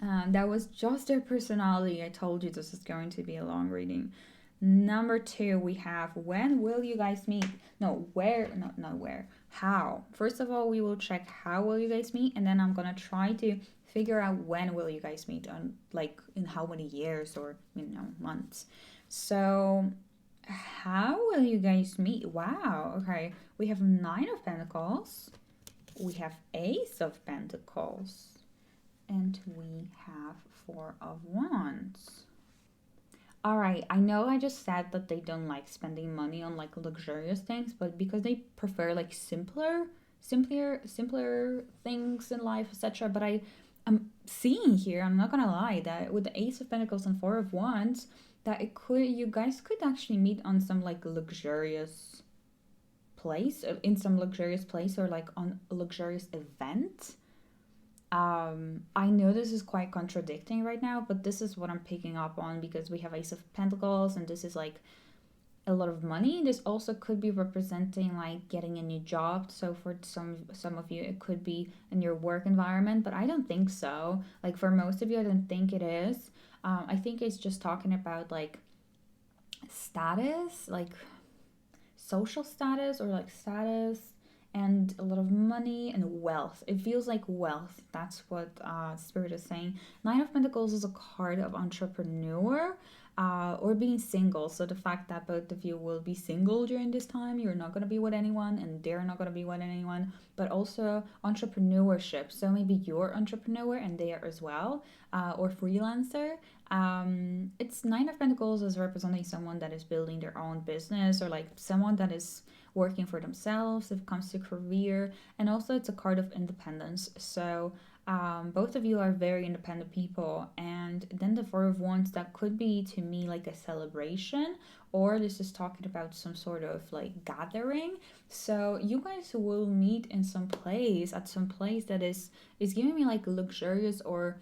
That was just their personality. I told you this is going to be a long reading. Number 2, we have when will you guys meet? No, where, not where, how. First of all, we will check how will you guys meet, and then I'm gonna try to figure out when will you guys meet, on like in how many years or months. So how will you guys meet? Wow, okay. We have 9 of Pentacles, we have Ace of Pentacles, and we have 4 of Wands. All right, I know I just said that they don't like spending money on like luxurious things, but because they prefer like simpler things in life, etc. But I'm seeing here, I'm not gonna lie, that with the Ace of Pentacles and 4 of Wands, that you guys could actually meet on some like luxurious place, in some luxurious place, or like on a luxurious event. I know this is quite contradicting right now, but this is what I'm picking up on, because we have Ace of Pentacles and this is like a lot of money. This also could be representing like getting a new job. So for some of you, it could be in your work environment, but I don't think so. Like for most of you, I don't think it is. I think it's just talking about like status, like social status, or like status and a lot of money and wealth. It feels like wealth. That's what Spirit is saying. 9 of Pentacles is a card of entrepreneur, or being single. So the fact that both of you will be single during this time, you're not going to be with anyone and they're not going to be with anyone, but also entrepreneurship. So maybe you're entrepreneur and they are as well, or freelancer. It's 9 of Pentacles is representing someone that is building their own business, or like someone that is working for themselves if it comes to career. And also it's a card of independence. So Both of you are very independent people, and then the Four of Wands, that could be to me like a celebration, or this is talking about some sort of like gathering. So you guys will meet in some place, at some place that is giving me like luxurious or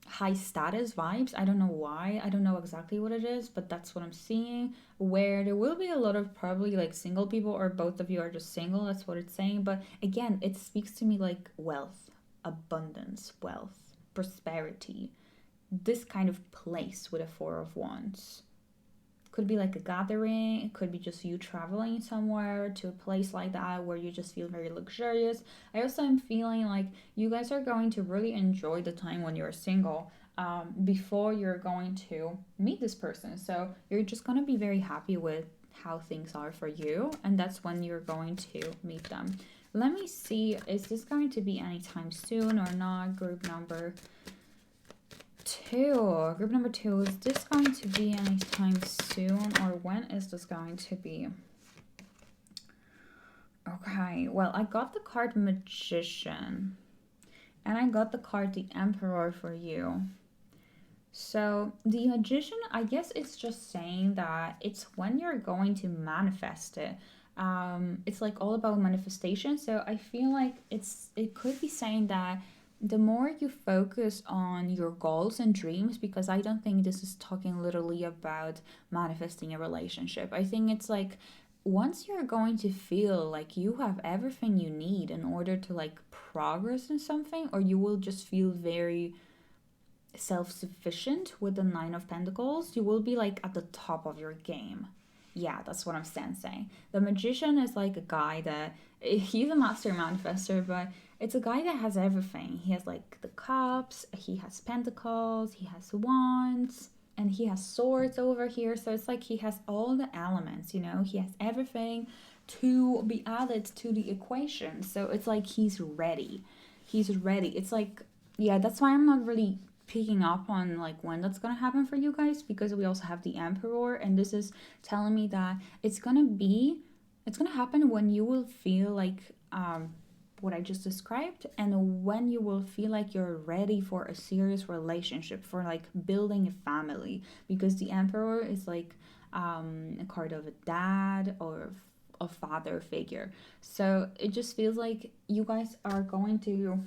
high status vibes. I don't know why. I don't know exactly what it is, but that's what I'm seeing. Where there will be a lot of probably like single people, or both of you are just single. That's what it's saying. But again, it speaks to me like wealth, abundance, wealth, prosperity. This kind of place with a Four of Wands. Could be like a gathering, it could be just you traveling somewhere to a place like that where you just feel very luxurious. I also am feeling like you guys are going to really enjoy the time when you're single, before you're going to meet this person. So you're just going to be very happy with how things are for you, and that's when you're going to meet them. Let me see, is this going to be anytime soon or not? Group number 2. Group number 2, is this going to be anytime soon, or when is this going to be? Okay, well, I got the card Magician, and I got the card the Emperor for you. So the Magician, I guess it's just saying that it's when you're going to manifest it. It's like all about manifestation. So I feel like it could be saying that the more you focus on your goals and dreams, because I don't think this is talking literally about manifesting a relationship. I think it's like once you're going to feel like you have everything you need in order to like progress in something, or you will just feel very self-sufficient with the Nine of Pentacles, you will be like at the top of your game. Yeah, that's what I'm sensing. The Magician is like a guy that he's a master manifester, but it's a guy that has everything. He has like the cups, he has pentacles, he has wands, and he has swords over here. So it's like he has all the elements, you know, he has everything to be added to the equation. So it's like he's ready. He's ready. It's like, yeah, that's why I'm not really picking up on like when that's gonna happen for you guys, because we also have the Emperor, and this is telling me that it's gonna happen when you will feel like what I just described, and when you will feel like you're ready for a serious relationship, for like building a family, because the Emperor is like a card of a dad or a father figure. So it just feels like you guys are going to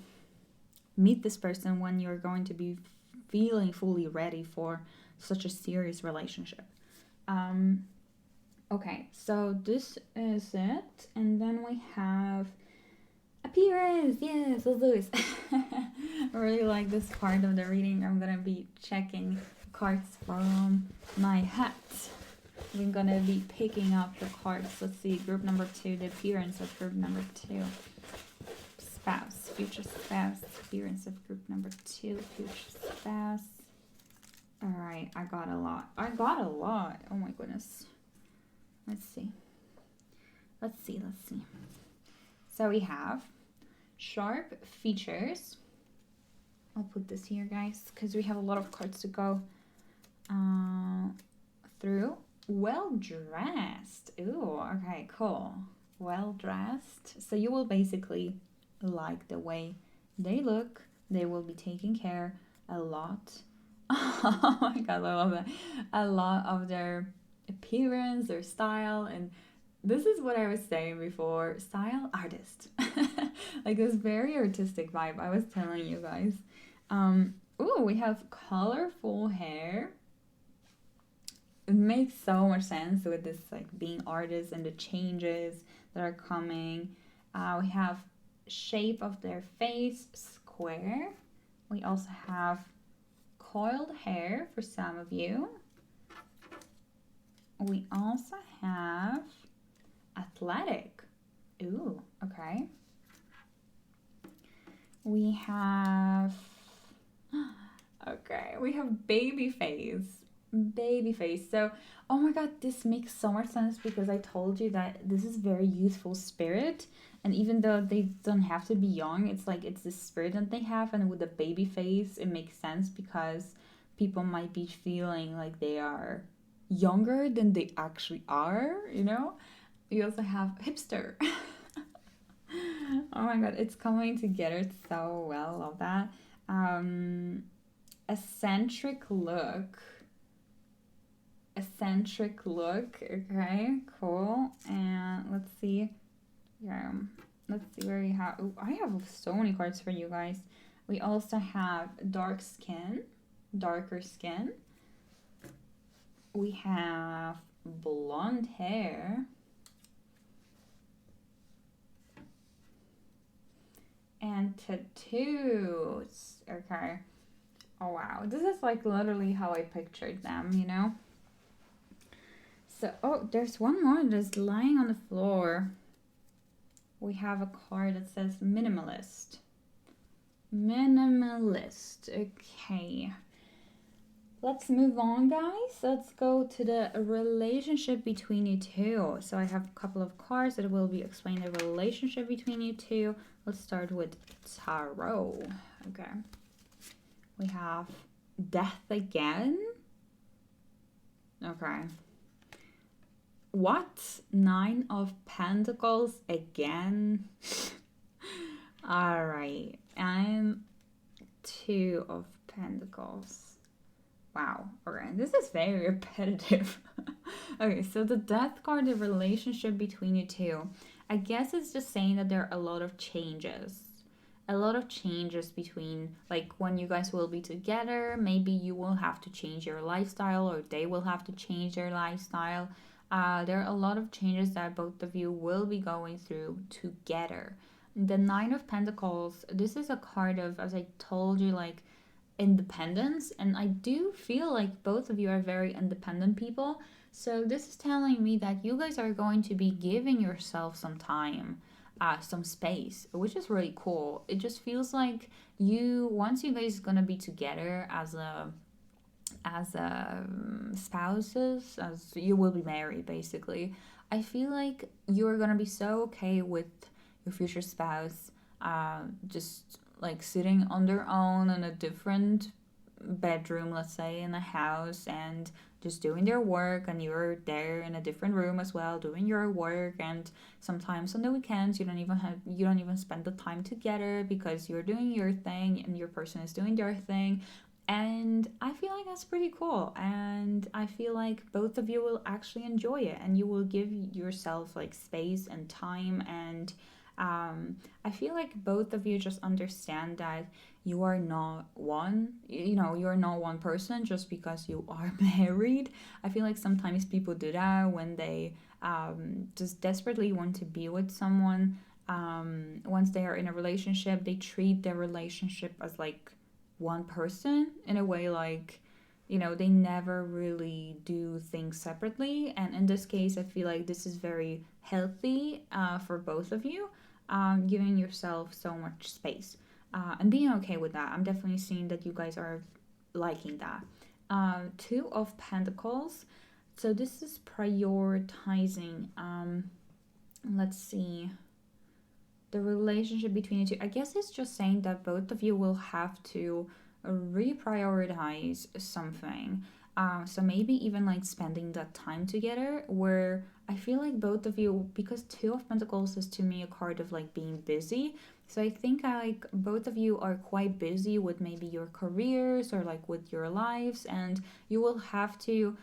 meet this person when you're going to be feeling fully ready for such a serious relationship. Okay, so this is it, and then we have appearance. Yes, let's do this. I really like this part of the reading. I'm gonna be checking cards from my hat. We're gonna be picking up the cards. Let's see, group number 2, the appearance of group number 2. Spouse, future spouse, appearance of group number 2, future spouse. All right, I got a lot. Oh my goodness. Let's see. So we have sharp features. I'll put this here, guys, because we have a lot of cards to go through. Well dressed. Ooh, okay, cool. Well dressed. So you will basically like the way they look. They will be taking care a lot. Oh my god, I love that. A lot of their appearance, their style, and this is what I was saying before. Style artist. Like this very artistic vibe I was telling you guys. Ooh, we have colorful hair. It makes so much sense with this like being artists and the changes that are coming. We have shape of their face, square. We also have coiled hair for some of you. We also have athletic. Ooh, okay. We have baby face. So, oh my god, this makes so much sense, because I told you that this is very youthful spirit, and even though they don't have to be young, it's like it's the spirit that they have, and with the baby face it makes sense, because people might be feeling like they are younger than they actually are, you know. We also have hipster. Oh my god, it's coming together so well. Love that. Eccentric look. Eccentric look. Okay, cool. And let's see. Yeah, let's see where we have. Ooh, I have so many cards for you guys. We also have dark skin, darker skin. We have blonde hair. And tattoos. Okay. Oh wow. This is like literally how I pictured them, you know? So, oh, there's one more that's lying on the floor. We have a card that says minimalist. Minimalist. Okay. Let's move on, guys. Let's go to the relationship between you two. So I have a couple of cards that will be explaining the relationship between you two. Let's start with tarot. Okay. We have death again. Okay. What? 9 of Pentacles again? Alright. And 2 of Pentacles. Wow. Okay. This is very repetitive. Okay, so the death card, the relationship between you two. I guess it's just saying that there are a lot of changes. A lot of changes between, like, when you guys will be together. Maybe you will have to change your lifestyle, or they will have to change their lifestyle. There are a lot of changes that both of you will be going through together. The 9 of Pentacles, this is a card of, as I told you, like, independence, and I do feel like both of you are very independent people. So this is telling me that you guys are going to be giving yourself some time, some space, which is really cool. It just feels like once you guys gonna be together as spouses, as you will be married basically, I feel like you're gonna be so okay with your future spouse just like sitting on their own in a different bedroom, let's say, in a house, and just doing their work, and you're there in a different room as well doing your work. And sometimes on the weekends you don't even spend the time together because you're doing your thing and your person is doing their thing. And I feel like that's pretty cool, and I feel like both of you will actually enjoy it, and you will give yourself like space and time. And I feel like both of you just understand that you are not you're not one person just because you are married. I feel like sometimes people do that when they just desperately want to be with someone. Once they are in a relationship, they treat their relationship as like one person in a way, like, they never really do things separately. And in this case, I feel like this is very healthy for both of you, giving yourself so much space and being okay with that. I'm definitely seeing that you guys are liking that. 2 of Pentacles. So this is prioritizing. Let's see. The relationship between you two. I guess it's just saying that both of you will have to reprioritize something. So maybe even like spending that time together, where I feel like both of you, because 2 of Pentacles is to me a card of like being busy. So I think like both of you are quite busy with maybe your careers or like with your lives, and you will have to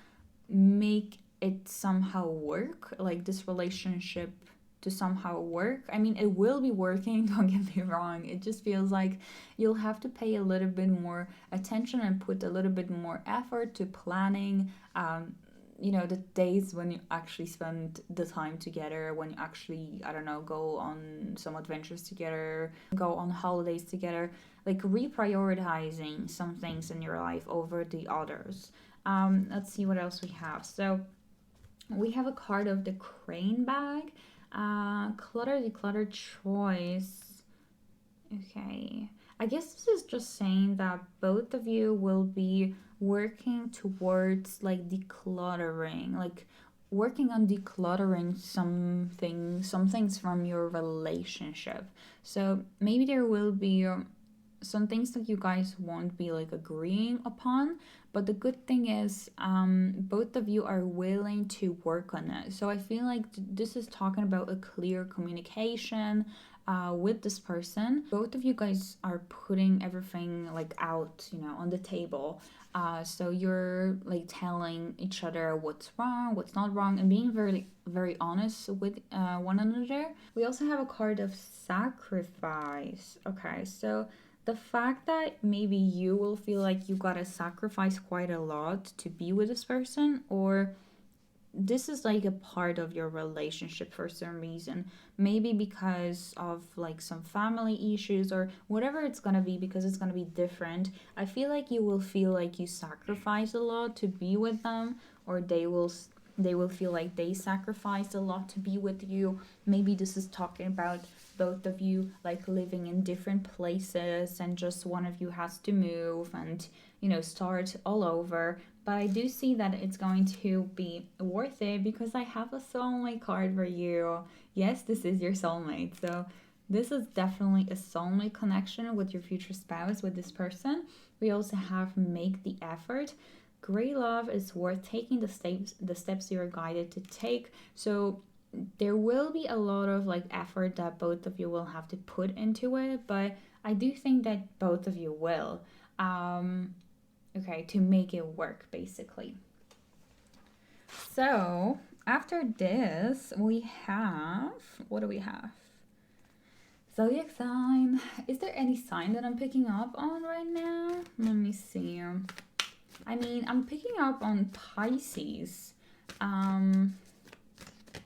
make it somehow work, like this relationship to somehow work. I mean, it will be working, don't get me wrong. It just feels like you'll have to pay a little bit more attention and put a little bit more effort to planning, the days when you actually spend the time together, when you actually, I don't know, go on some adventures together, go on holidays together, like reprioritizing some things in your life over the others. Let's see what else we have. So we have a card of the crane bag. Clutter, declutter, choice. Okay. I guess this is just saying that both of you will be working towards like decluttering, like working on decluttering some things from your relationship. So maybe there will be some things that you guys won't be like agreeing upon, but the good thing is both of you are willing to work on it. So I feel like this is talking about a clear communication, with this person. Both of you guys are putting everything like out, on the table. So you're like telling each other what's wrong, what's not wrong, and being very, very honest with one another. We also have a card of sacrifice. Okay, so the fact that maybe you will feel like you gotta sacrifice quite a lot to be with this person, or this is like a part of your relationship for some reason, maybe because of like some family issues or whatever it's gonna be, because it's gonna be different. I feel like you will feel like you sacrifice a lot to be with them, or they will feel like they sacrificed a lot to be with you. Maybe this is talking about both of you like living in different places, and just one of you has to move and start all over. But I do see that it's going to be worth it, because I have a soulmate card for you. Yes, this is your soulmate. So this is definitely a soulmate connection with your future spouse, with this person. We also have make the effort. Great love is worth taking the steps you're guided to take. So there will be a lot of like effort that both of you will have to put into it, but I do think that both of you will. Okay, to make it work, basically. So after this, we have, what do we have? Zodiac sign. Is there any sign that I'm picking up on right now? Let me see. I mean, I'm picking up on Pisces,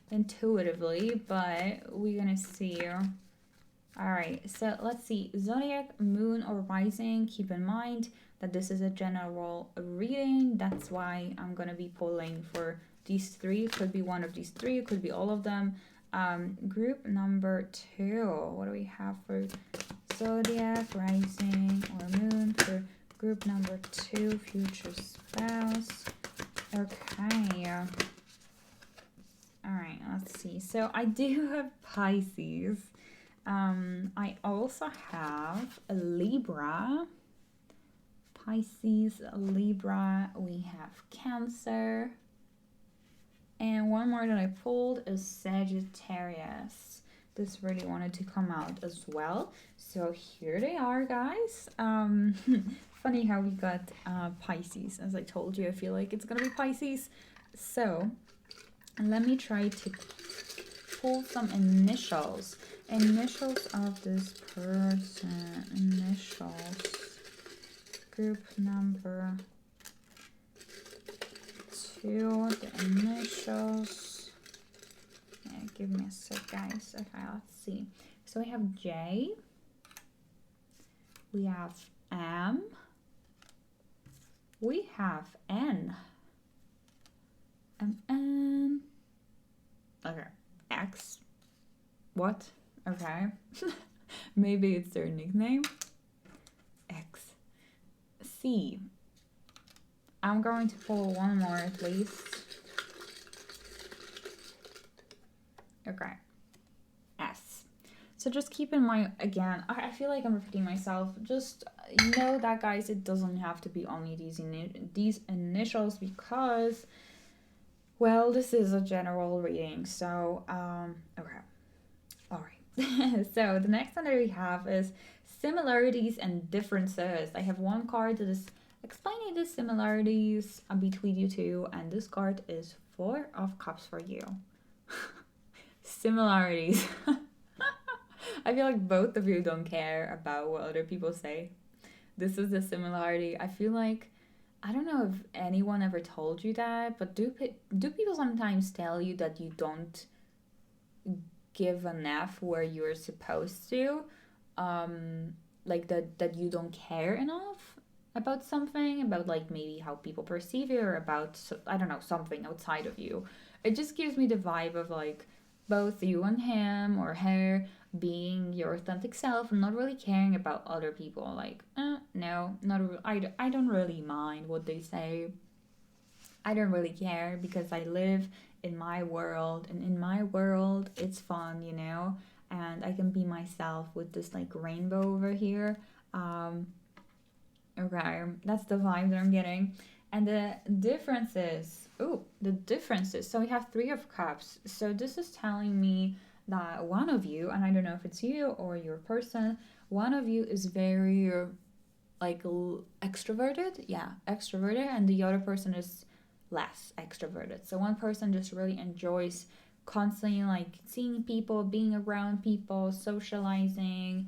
intuitively, but we're gonna see. All right, so let's see. Zodiac, moon, or rising. Keep in mind that this is a general reading. That's why I'm gonna be pulling for these three. It could be one of these three. It could be all of them. Group number 2. What do we have for Zodiac, rising, or moon for group number 2, future spouse? Okay. All right, let's see. So I do have Pisces. I also have a Libra. Pisces, Libra. We have Cancer. And one more that I pulled is Sagittarius. This really wanted to come out as well. So here they are, guys. Funny how we got Pisces. As I told you, I feel like it's gonna be Pisces. So let me try to pull some initials. Initials of this person. Initials. Group number 2. The initials. Yeah, give me a sec, guys. Okay, let's see. So we have J. We have M. We have N. N. Okay. X. What? Okay. Maybe it's their nickname. X. C. I'm going to pull one more at least. Okay. S. So just keep in mind, again, I feel like I'm repeating myself. Just know that, guys, it doesn't have to be only these initials, because, well, this is a general reading. So, okay. All right. So the next one that we have is similarities and differences. I have one card that is explaining the similarities between you two, and this card is 4 of Cups for you. Similarities. I feel like both of you don't care about what other people say. This is the similarity. I feel like, I don't know if anyone ever told you that, but do people sometimes tell you that you don't give an F where you're supposed to? Like that you don't care enough about something, about like maybe how people perceive you, or about, I don't know, something outside of you. It just gives me the vibe of like both you and him or her being your authentic self and not really caring about other people. Like, no, I don't really mind what they say. I don't really care, because I live in my world, and in my world it's fun, and I can be myself with this like rainbow over here. Okay, that's the vibe that I'm getting. And the differences. So we have 3 of Cups. So this is telling me that one of you, and I don't know if it's you or your person, one of you is very like extroverted, yeah, extroverted, and the other person is less extroverted. So one person just really enjoys constantly like seeing people, being around people, socializing,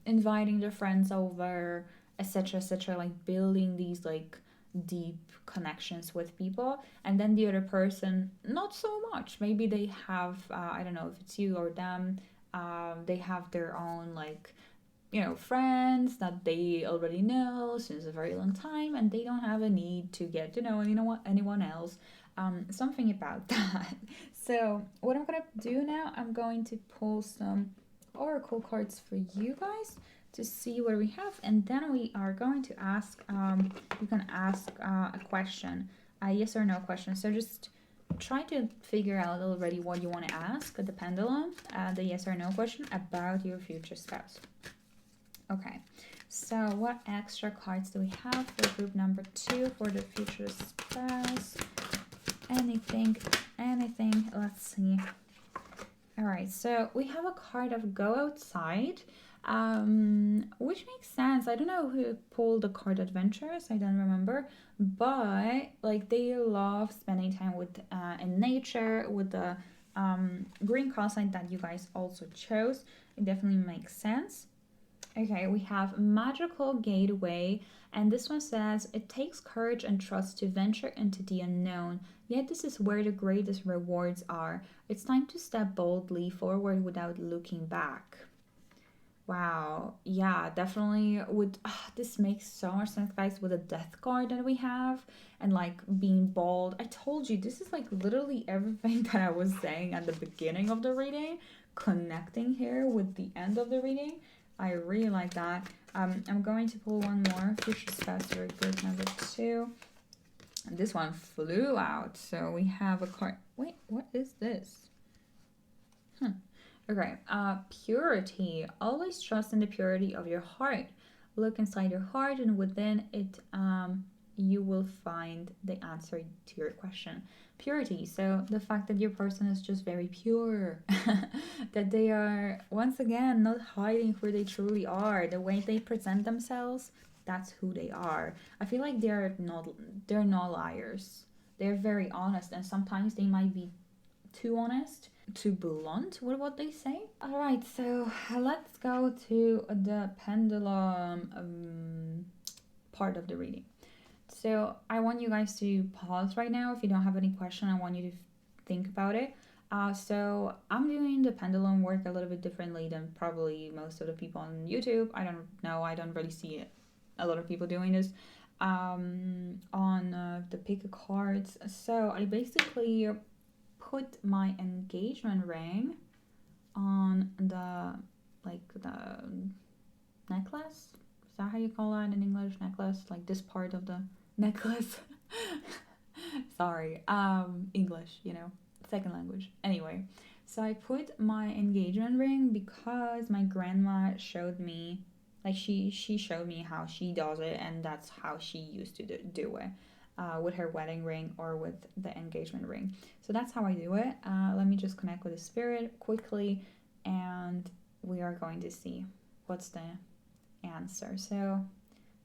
inviting their friends over, etc., etc., like building these like deep connections with people. And then the other person, not so much. Maybe they have, I don't know if it's you or them, they have their own like, friends that they already know since a very long time, and they don't have a need to get to know anyone else. Something about that. So what I'm gonna do now, I'm going to pull some oracle cards for you guys to see what we have, and then we are going to ask. You can ask a question, a yes or no question. So just try to figure out already what you want to ask the pendulum, the yes or no question about your future spouse. Okay, so what extra cards do we have for group number 2 for the future spouse? Anything, let's see. All right, so we have a card of go outside, which makes sense. I don't know who pulled the card adventurous, I don't remember, but like they love spending time with in nature with the green call sign that you guys also chose. It definitely makes sense. Okay, we have Magical Gateway, and this one says, it takes courage and trust to venture into the unknown, yet this is where the greatest rewards are. It's time to step boldly forward without looking back. Wow, yeah, definitely would. This makes so much sense, guys, with the death card that we have and like being bold. I told you, this is like literally everything that I was saying at the beginning of the reading, connecting here with the end of the reading. I really like that. I'm going to pull one more. Future spouse for group number 2. This one flew out. So we have a card. Wait, what is this? Okay. Purity. Always trust in the purity of your heart. Look inside your heart, and within it, you will find the answer to your question. Purity. So the fact that your person is just very pure, that they are once again not hiding who they truly are, the way they present themselves, that's who they are. I feel like they're not liars. They're very honest, and sometimes they might be too honest, too blunt with what they say. All right, so let's go to the pendulum part of the reading. So I want you guys to pause right now. If you don't have any question, I want you to think about it. So I'm doing the pendulum work a little bit differently than probably most of the people on YouTube. I don't know. I don't really see it. A lot of people doing this on the pick cards. So I basically put my engagement ring on the necklace. Is that how you call that in English? Necklace, like this part of the necklace. Sorry, English, second language. Anyway, so I put my engagement ring because my grandma showed me, like she showed me how she does it, and that's how she used to do it. With her wedding ring or with the engagement ring. So that's how I do it. Let me just connect with the spirit quickly, and we are going to see what's the answer. So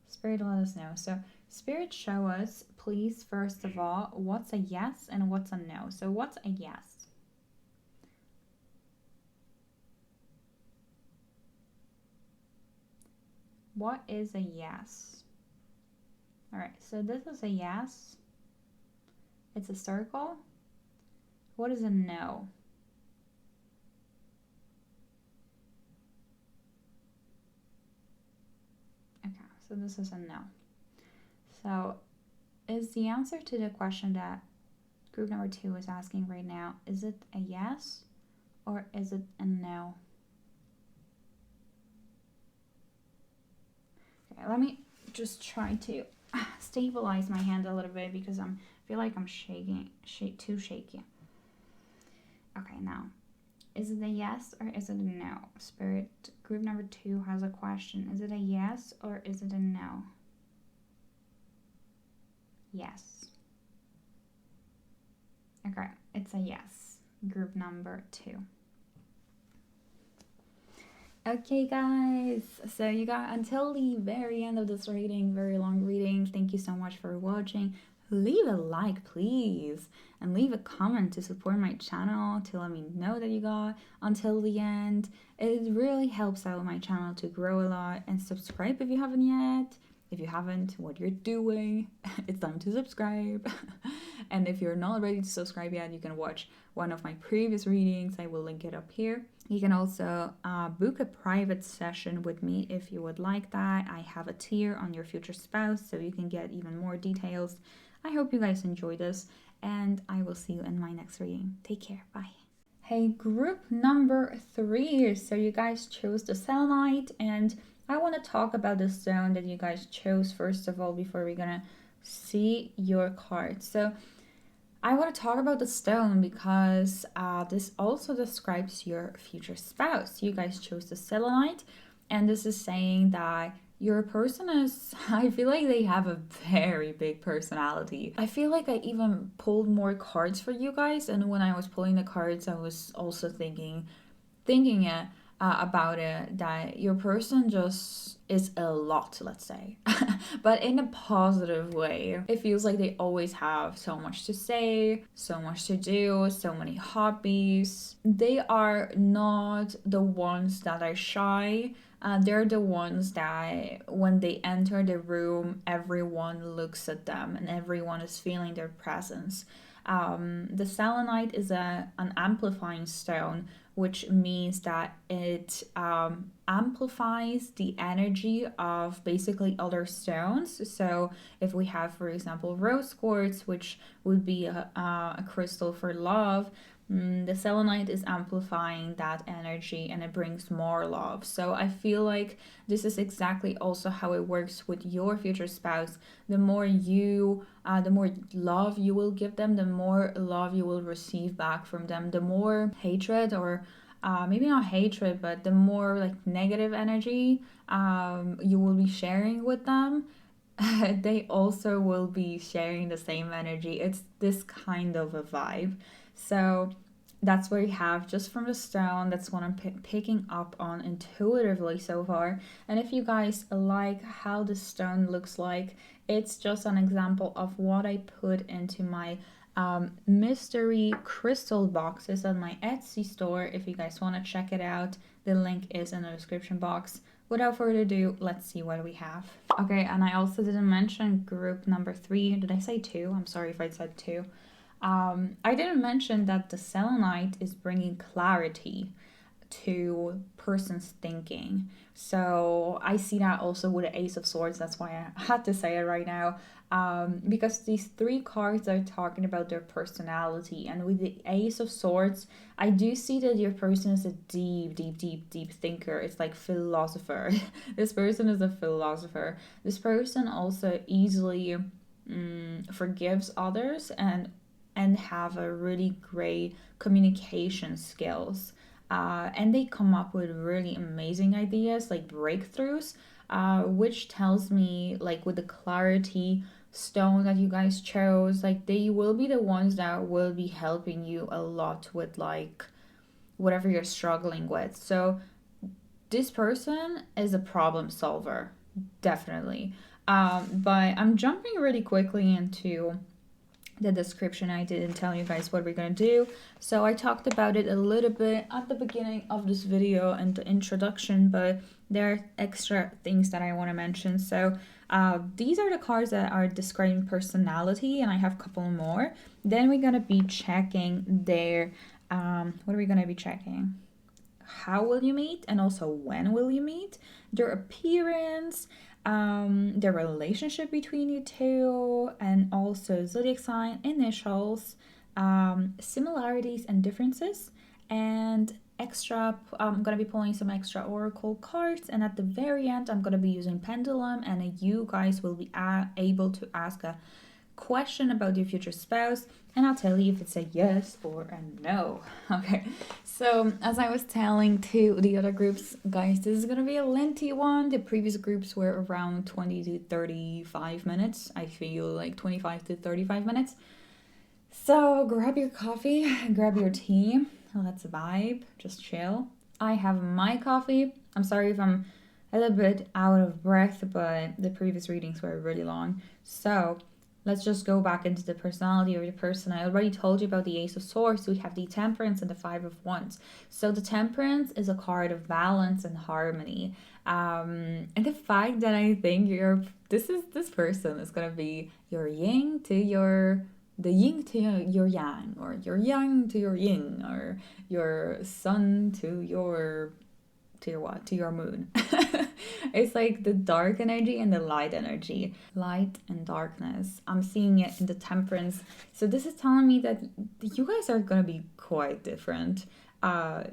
spirit, let us know. So spirit, show us, please, first of all, what's a yes and what's a no. So what's a yes? What is a yes? All right, so this is a yes. It's a circle. What is a no? Okay, so this is a no. So is the answer to the question that group number 2 is asking right now, is it a yes or is it a no? Okay, let me just try to stabilize my hand a little bit because I feel like I'm shaking, too shaky. Okay, now, is it a yes or is it a no? Spirit, group number 2 has a question. Is it a yes or is it a no? Yes. Okay, it's a yes. group number 2. Okay, guys, so you got until the very end of this reading, very long reading. Thank you so much for watching. Leave a like, please, and leave a comment to support my channel, to let me know that you got until the end. It really helps out my channel to grow a lot. And subscribe if you haven't yet. If you haven't, what you're doing, it's time to subscribe. And if you're not ready to subscribe yet, you can watch one of my previous readings. I will link it up here. You can also book a private session with me if you would like that. I have a tier on your future spouse, so you can get even more details. I hope you guys enjoy this, and I will see you in my next reading. Take care. Bye. Hey, group number 3. So you guys chose the selenite, and I want to talk about the stone that you guys chose first of all before we're gonna see your cards. So I want to talk about the stone because this also describes your future spouse. You guys chose the selenite, and this is saying that your person is, I feel like they have a very big personality. I feel like I even pulled more cards for you guys, and when I was pulling the cards, I was also thinking it about it, that your person just is a lot, let's say, but in a positive way. It feels like they always have so much to say, so much to do, so many hobbies. They are not the ones that are shy. They're the ones that when they enter the room, everyone looks at them and everyone is feeling their presence. The selenite is an amplifying stone, which means that it amplifies the energy of basically other stones. So if we have, for example, rose quartz, which would be a crystal for love, the selenite is amplifying that energy and it brings more love. So I feel like this is exactly also how it works with your future spouse. The more love you will give them, the more love you will receive back from them. The more hatred, or maybe not hatred, but the more like negative energy you will be sharing with them, they also will be sharing the same energy. It's this kind of a vibe. So that's what we have just from the stone. That's what I'm picking up on intuitively so far. And if you guys like how the stone looks like, it's just an example of what I put into my mystery crystal boxes on my Etsy store. If you guys want to check it out, the link is in the description box. Without further ado, let's see what we have. Okay, and I also didn't mention group number 3. Did I say 2? I'm sorry if I said 2. I didn't mention that the selenite is bringing clarity to person's thinking. So I see that also with the Ace of Swords. That's why I had to say it right now. Because these 3 cards are talking about their personality. And with the Ace of Swords, I do see that your person is a deep thinker. It's like philosopher. This person is a philosopher. This person also easily forgives others and have a really great communication skills. And they come up with really amazing ideas, like breakthroughs, which tells me, like with the clarity stone that you guys chose, like they will be the ones that will be helping you a lot with like whatever you're struggling with. So this person is a problem solver, definitely. But I'm jumping really quickly into the description. I didn't tell you guys what we're gonna do, so I talked about it a little bit at the beginning of this video and the introduction, but there are extra things that I want to mention. So these are the cards that are describing personality, and I have a couple more. Then we're gonna be checking their what are we gonna be checking? How will you meet, and also when will you meet, their appearance, the relationship between you two, and also zodiac sign, initials, similarities and differences, and extra. I'm gonna be pulling some extra oracle cards, and at the very end I'm gonna be using pendulum, and you guys will be able to ask a question about your future spouse, and I'll tell you if it's a yes or a no. Okay, so as I was telling to the other groups, guys, this is gonna be a lengthy one. The previous groups were around 20 to 35 minutes. I feel like 25 to 35 minutes. So grab your coffee, grab your tea, let's vibe, just chill. I have my coffee. I'm sorry if I'm a little bit out of breath, but the previous readings were really long. So let's just go back into the personality of your person. I already told you about the Ace of Swords. We have the Temperance and the Five of Wands. So the Temperance is a card of balance and harmony. And the fact that I think this person is gonna be your yin to your the yin to your yang, or your yang to your yin, or your sun to your what? To your moon. It's like the dark energy and the light energy. Light and darkness. I'm seeing it in the temperance. So this is telling me that you guys are gonna be quite different.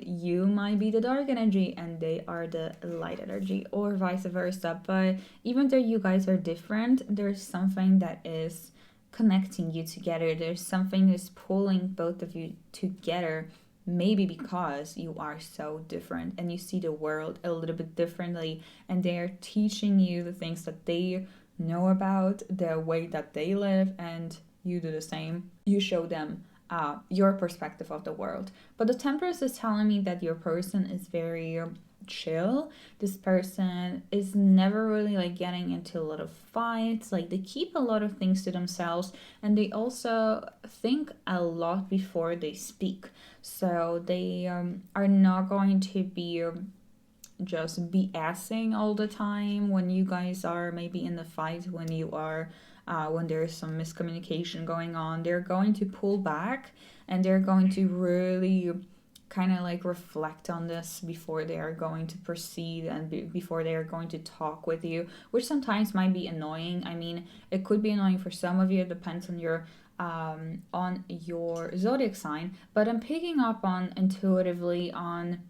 You might be the dark energy and they are the light energy, or vice versa. But even though you guys are different, there's something that is connecting you together. There's something that's pulling both of you together, maybe because you are so different and you see the world a little bit differently, and they're teaching you the things that they know about the way that they live, and you do the same. You show them your perspective of the world. But the Temperance is telling me that your person is very chill. This person is never really like getting into a lot of fights. Like they keep a lot of things to themselves, and they also think a lot before they speak. So they are not going to be just BSing all the time when you guys are maybe in the fight, when you are when there's some miscommunication going on. They're going to pull back, and they're going to really kind of like reflect on this before they are going to proceed, and before they are going to talk with you, which sometimes might be annoying. I mean, it could be annoying for some of you. It depends on your zodiac sign, but I'm picking up on intuitively on,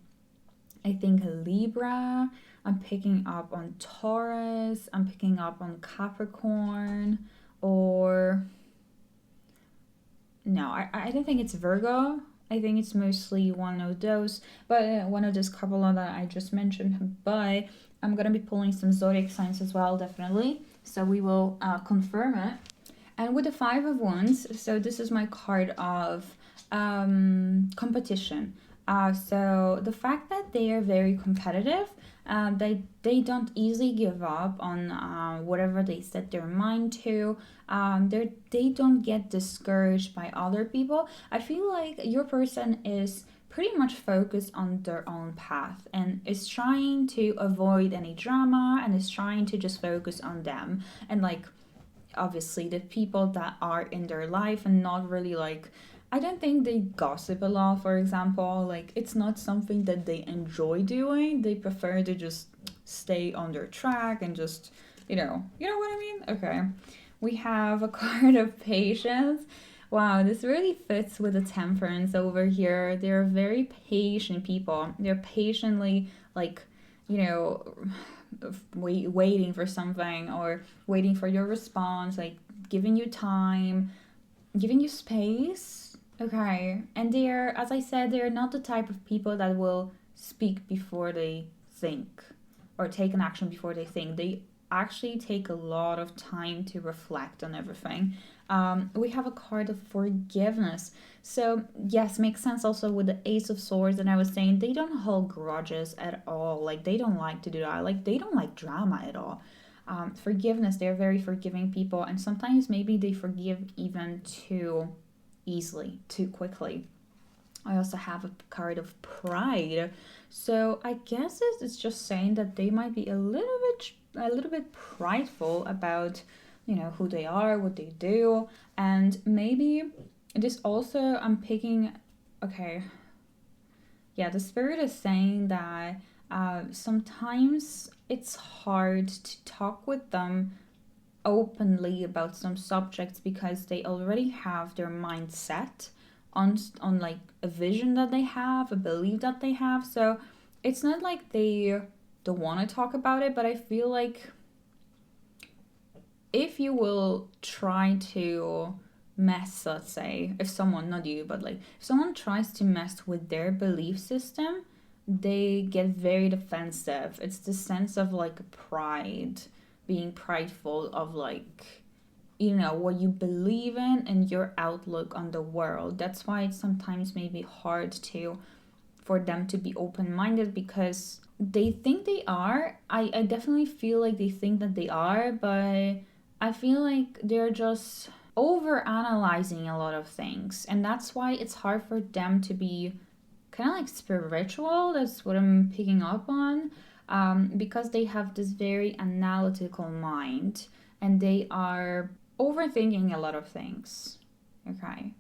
I think, Libra. I'm picking up on Taurus. I'm picking up on Capricorn, or no, I don't think it's Virgo. I think it's mostly one of those, but one of those couple of that I just mentioned. But I'm gonna be pulling some zodiac signs as well, definitely. So we will confirm it. And with the Five of Wands, so this is my card of competition. So the fact that they are very competitive, they don't easily give up on whatever they set their mind to. They don't get discouraged by other people. I feel like your person is pretty much focused on their own path and is trying to avoid any drama, and is trying to just focus on them, and like obviously the people that are in their life, and not really like, I don't think they gossip a lot, for example. Like it's not something that they enjoy doing. They prefer to just stay on their track and just, you know what I mean? Okay. We have a card of patience. Wow, this really fits with the temperance over here. They're very patient people. They're patiently like, you know, waiting for something, or waiting for your response, like giving you time, giving you space. Okay. And they're, as I said, they're not the type of people that will speak before they think, or take an action before they think. They actually take a lot of time to reflect on everything. We have a card of forgiveness. So, yes, makes sense also with the Ace of Swords. And I was saying they don't hold grudges at all. Like, they don't like to do that. Like, they don't like drama at all. Forgiveness, they're very forgiving people. And sometimes maybe they forgive even too easily, too quickly. I also have a card of pride. So I guess it's just saying that they might be a little bit prideful about, who they are, what they do, and maybe this also, I'm picking, okay, yeah, the spirit is saying that sometimes it's hard to talk with them openly about some subjects, because they already have their mind set on like a vision that they have, a belief that they have. So it's not like they don't want to talk about it, but I feel like if you will try to mess, let's say, if someone, not you, but like if someone tries to mess with their belief system, they get very defensive. It's the sense of like pride, being prideful of like, what you believe in and your outlook on the world. That's why it's sometimes maybe hard for them to be open-minded, because they think they are. I definitely feel like they think that they are, but I feel like they're just over analyzing a lot of things, and that's why it's hard for them to be kind of like spiritual. That's what I'm picking up on, because they have this very analytical mind and they are overthinking a lot of things. Okay.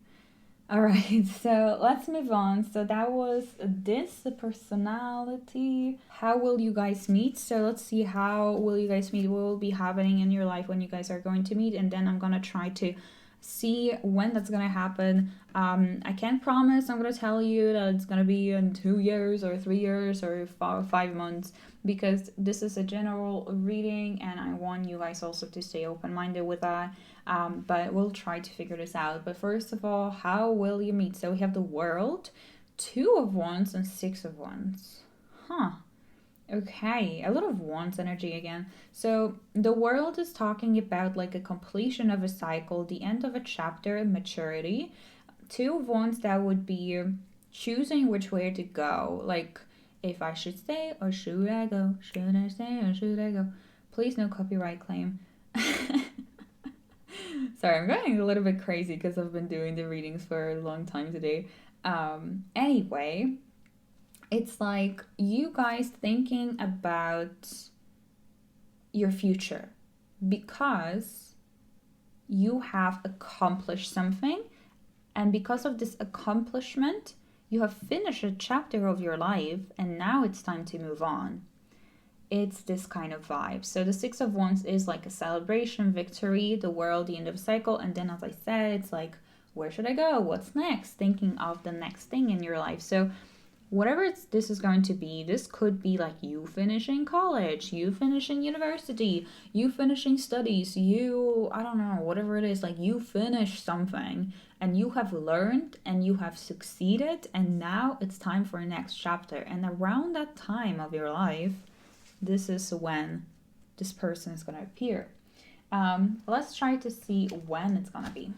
All right, so let's move on. So that was the personality. How will you guys meet? So let's see, how will you guys meet? What will be happening in your life when you guys are going to meet? And then I'm gonna try to see when that's gonna happen. I can't promise. I'm gonna tell you that it's gonna be in 2 years or 3 years or 5 months, because this is a general reading and I want you guys also to stay open-minded with that. But we'll try to figure this out. But first of all, how will you meet? So we have the World, 2 of Wands and 6 of Wands. Okay, a lot of Wands energy again. So the World is talking about like a completion of a cycle, the end of a chapter, maturity. 2 of Wands, that would be choosing which way to go. Like, if I should stay or should I go? Should I stay or should I go? Please, no copyright claim. Sorry, I'm going a little bit crazy because I've been doing the readings for a long time today. Anyway, it's like you guys thinking about your future because you have accomplished something, and because of this accomplishment, you have finished a chapter of your life and now it's time to move on. It's this kind of vibe. So the 6 of Wands is like a celebration, victory, the World, the end of a cycle. And then, as I said, it's like, where should I go? What's next? Thinking of the next thing in your life. So whatever this is going to be, this could be like you finishing college, you finishing university, you finishing studies, I don't know, whatever it is, like you finish something and you have learned and you have succeeded, and now it's time for a next chapter. And around that time of your life, this is when this person is going to appear. Let's try to see when it's going to be.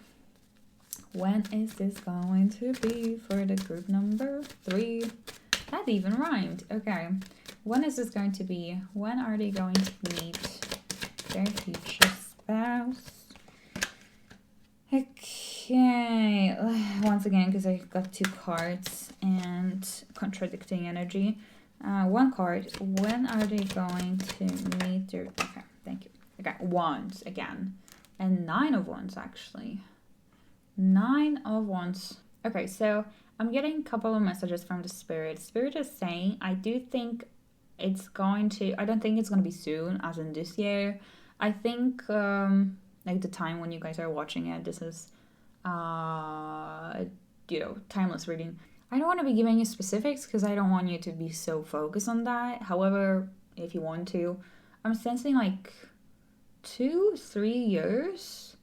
When is this going to be for the group number 3? That even rhymed. Okay. When is this going to be? When are they going to meet their future spouse? Okay. Once again, because I got 2 cards and contradicting energy. One card. When are they going to meet their... Okay, thank you. Okay, Wands again. And 9 of Wands, actually. 9 of Wands. Okay, so I'm getting a couple of messages from the Spirit. Spirit is saying, I don't think it's going to be soon, as in this year. I think, like the time when you guys are watching it, this is, timeless reading. I don't want to be giving you specifics because I don't want you to be so focused on that. However, if you want to, I'm sensing like 2-3 years.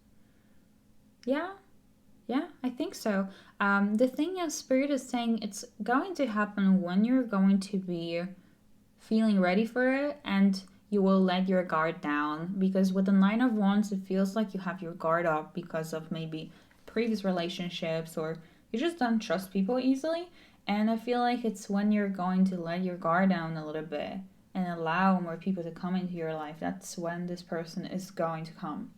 Yeah, I think so. The thing is, Spirit is saying it's going to happen when you're going to be feeling ready for it, and you will let your guard down. Because with the 9 of Wands, it feels like you have your guard up because of maybe previous relationships, or you just don't trust people easily. And I feel like it's when you're going to let your guard down a little bit and allow more people to come into your life. That's when this person is going to come.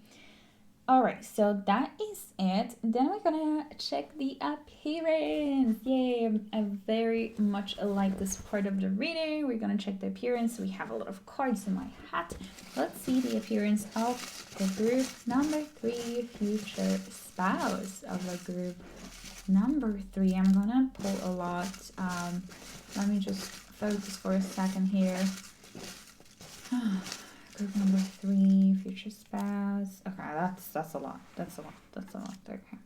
Alright, so that is it. Then we're gonna check the appearance. Yay, I very much like this part of the reading. We're gonna check the appearance. We have a lot of cards in my hat. Let's see the appearance of the group number 3, future spouse of the group number 3. I'm gonna pull a lot. Let me just focus for a second here. Group number 3, future spouse. Okay, that's a lot. Okay.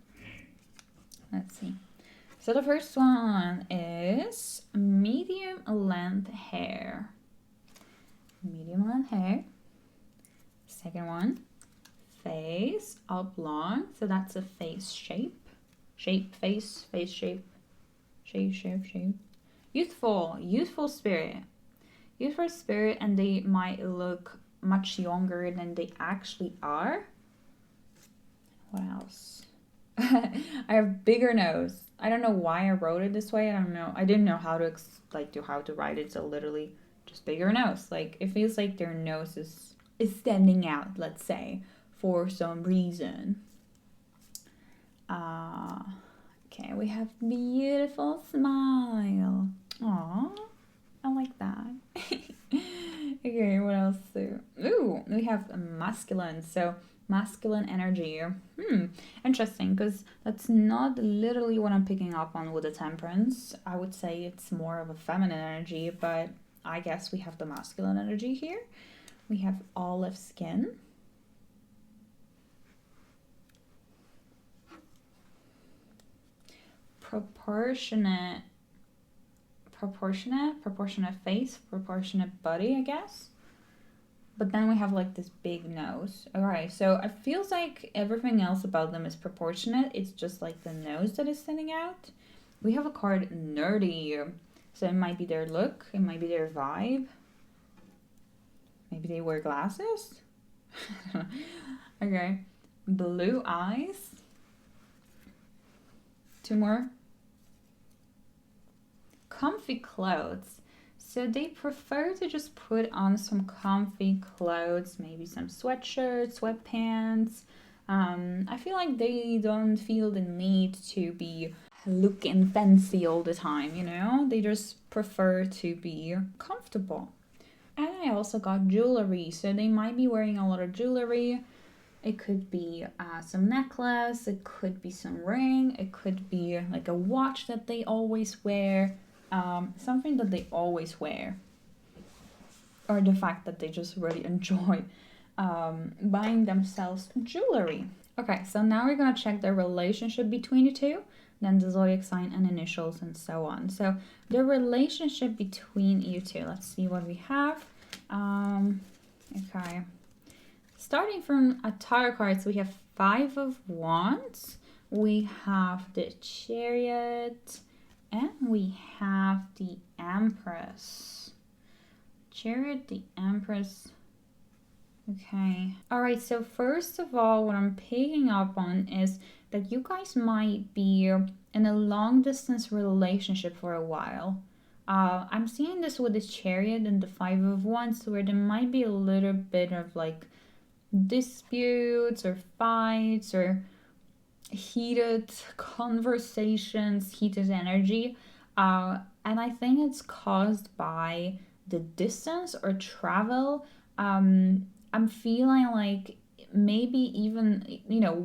Let's see. So the first one is medium length hair. Second one, face oblong. So that's a face shape. Face shape. Youthful spirit, and they might look much younger than they actually are. What else? I have bigger nose. I don't know why I wrote it this way. I don't know. I didn't know how to how to write it. So literally, just bigger nose. Like it feels like their nose is standing out. Let's say for some reason. Okay, we have beautiful smile. Aww, I like that. Okay, what else? Ooh, we have masculine. So masculine energy. Interesting, because that's not literally what I'm picking up on with the temperance. I would say it's more of a feminine energy, but I guess we have the masculine energy here. We have olive skin. Proportionate face, proportionate body, I guess. But then we have like this big nose. Alright, so it feels like everything else about them is proportionate. It's just like the nose that is standing out. We have a card nerdy. So it might be their look, it might be their vibe. Maybe they wear glasses? Okay. Blue eyes. Two more. Comfy clothes. So they prefer to just put on some comfy clothes, maybe some sweatshirts, sweatpants. I feel like they don't feel the need to be looking fancy all the time, you know? They just prefer to be comfortable. And I also got jewelry, so they might be wearing a lot of jewelry. It could be some necklace, it could be some ring, it could be like a watch that they always wear. Something that they always wear, or the fact that they just really enjoy buying themselves jewelry. Okay, so now we're gonna check the relationship between the two, then the zodiac sign and initials and so on. So the relationship between you two, let's see what we have. Okay, starting from a tarot cards, we have 5 of Wands, we have the Chariot, and we have the Empress. Chariot, the Empress. Okay. Alright, so first of all, what I'm picking up on is that you guys might be in a long distance relationship for a while. I'm seeing this with the Chariot and the 5 of Wands, where there might be a little bit of like disputes or fights or heated conversations, heated energy, and I think it's caused by the distance or travel. I'm feeling like maybe even, you know,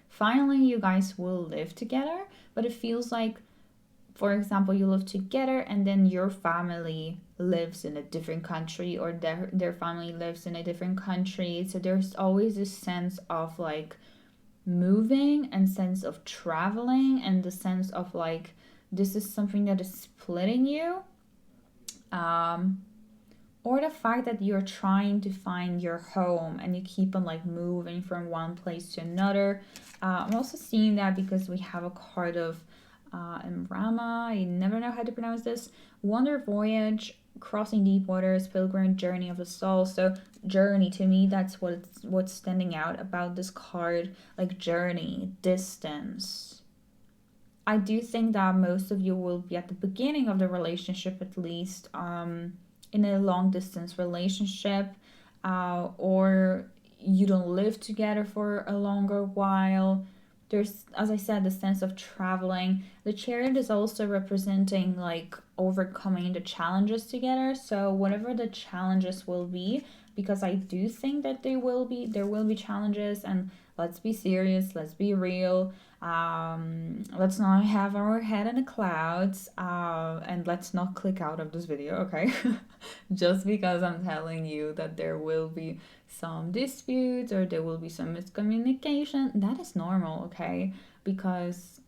finally you guys will live together, but it feels like, for example, you live together and then your family lives in a different country, or their family lives in a different country, so there's always this sense of like moving and sense of traveling, and the sense of like this is something that is splitting you, or the fact that you're trying to find your home and you keep on like moving from one place to another. I'm also seeing that because we have a card of Rama, I never know how to pronounce this, Wonder Voyage, Crossing Deep Waters, Pilgrim Journey of the Soul. So journey, to me, that's what's standing out about this card, like journey, distance. I do think that most of you will be at the beginning of the relationship, at least, in a long distance relationship, or you don't live together for a longer while. There's, as I said, the sense of traveling. The Chariot is also representing like overcoming the challenges together. So whatever the challenges will be, because I do think that there will be challenges, and let's be serious, let's be real. Let's not have our head in the clouds, and let's not click out of this video, okay? Just because I'm telling you that there will be some disputes or there will be some miscommunication, that is normal, okay? Because,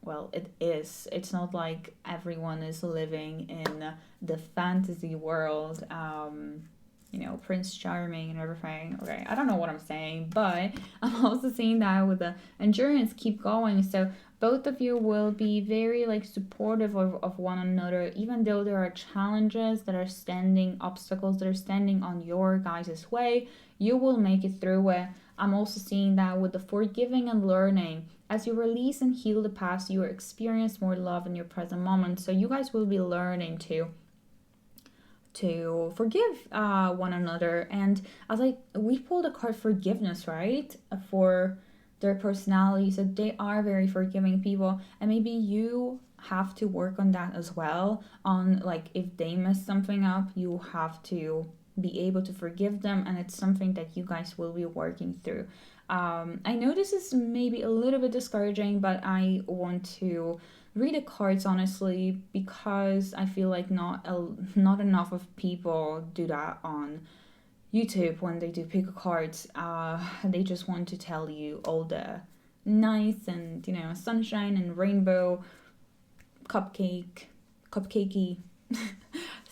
well, it is. It's not like everyone is living in the fantasy world, you know, Prince Charming and everything. Okay, I don't know what I'm saying, but I'm also seeing that with the endurance, keep going. So both of you will be very like supportive of one another, even though there are challenges that are standing, obstacles that are standing on your guys' way. You will make it through it. I'm also seeing that with the forgiving and learning. As you release and heal the past, you experience more love in your present moment. So you guys will be learning to forgive one another. And as we pulled a card forgiveness, right? For their personality. So they are very forgiving people. And maybe you have to work on that as well. On like if they mess something up, you have to be able to forgive them, and it's something that you guys will be working through. I know this is maybe a little bit discouraging, but I want to read the cards honestly because I feel like not enough of people do that on YouTube when they do pick cards. They just want to tell you all the nice and sunshine and rainbow cupcakey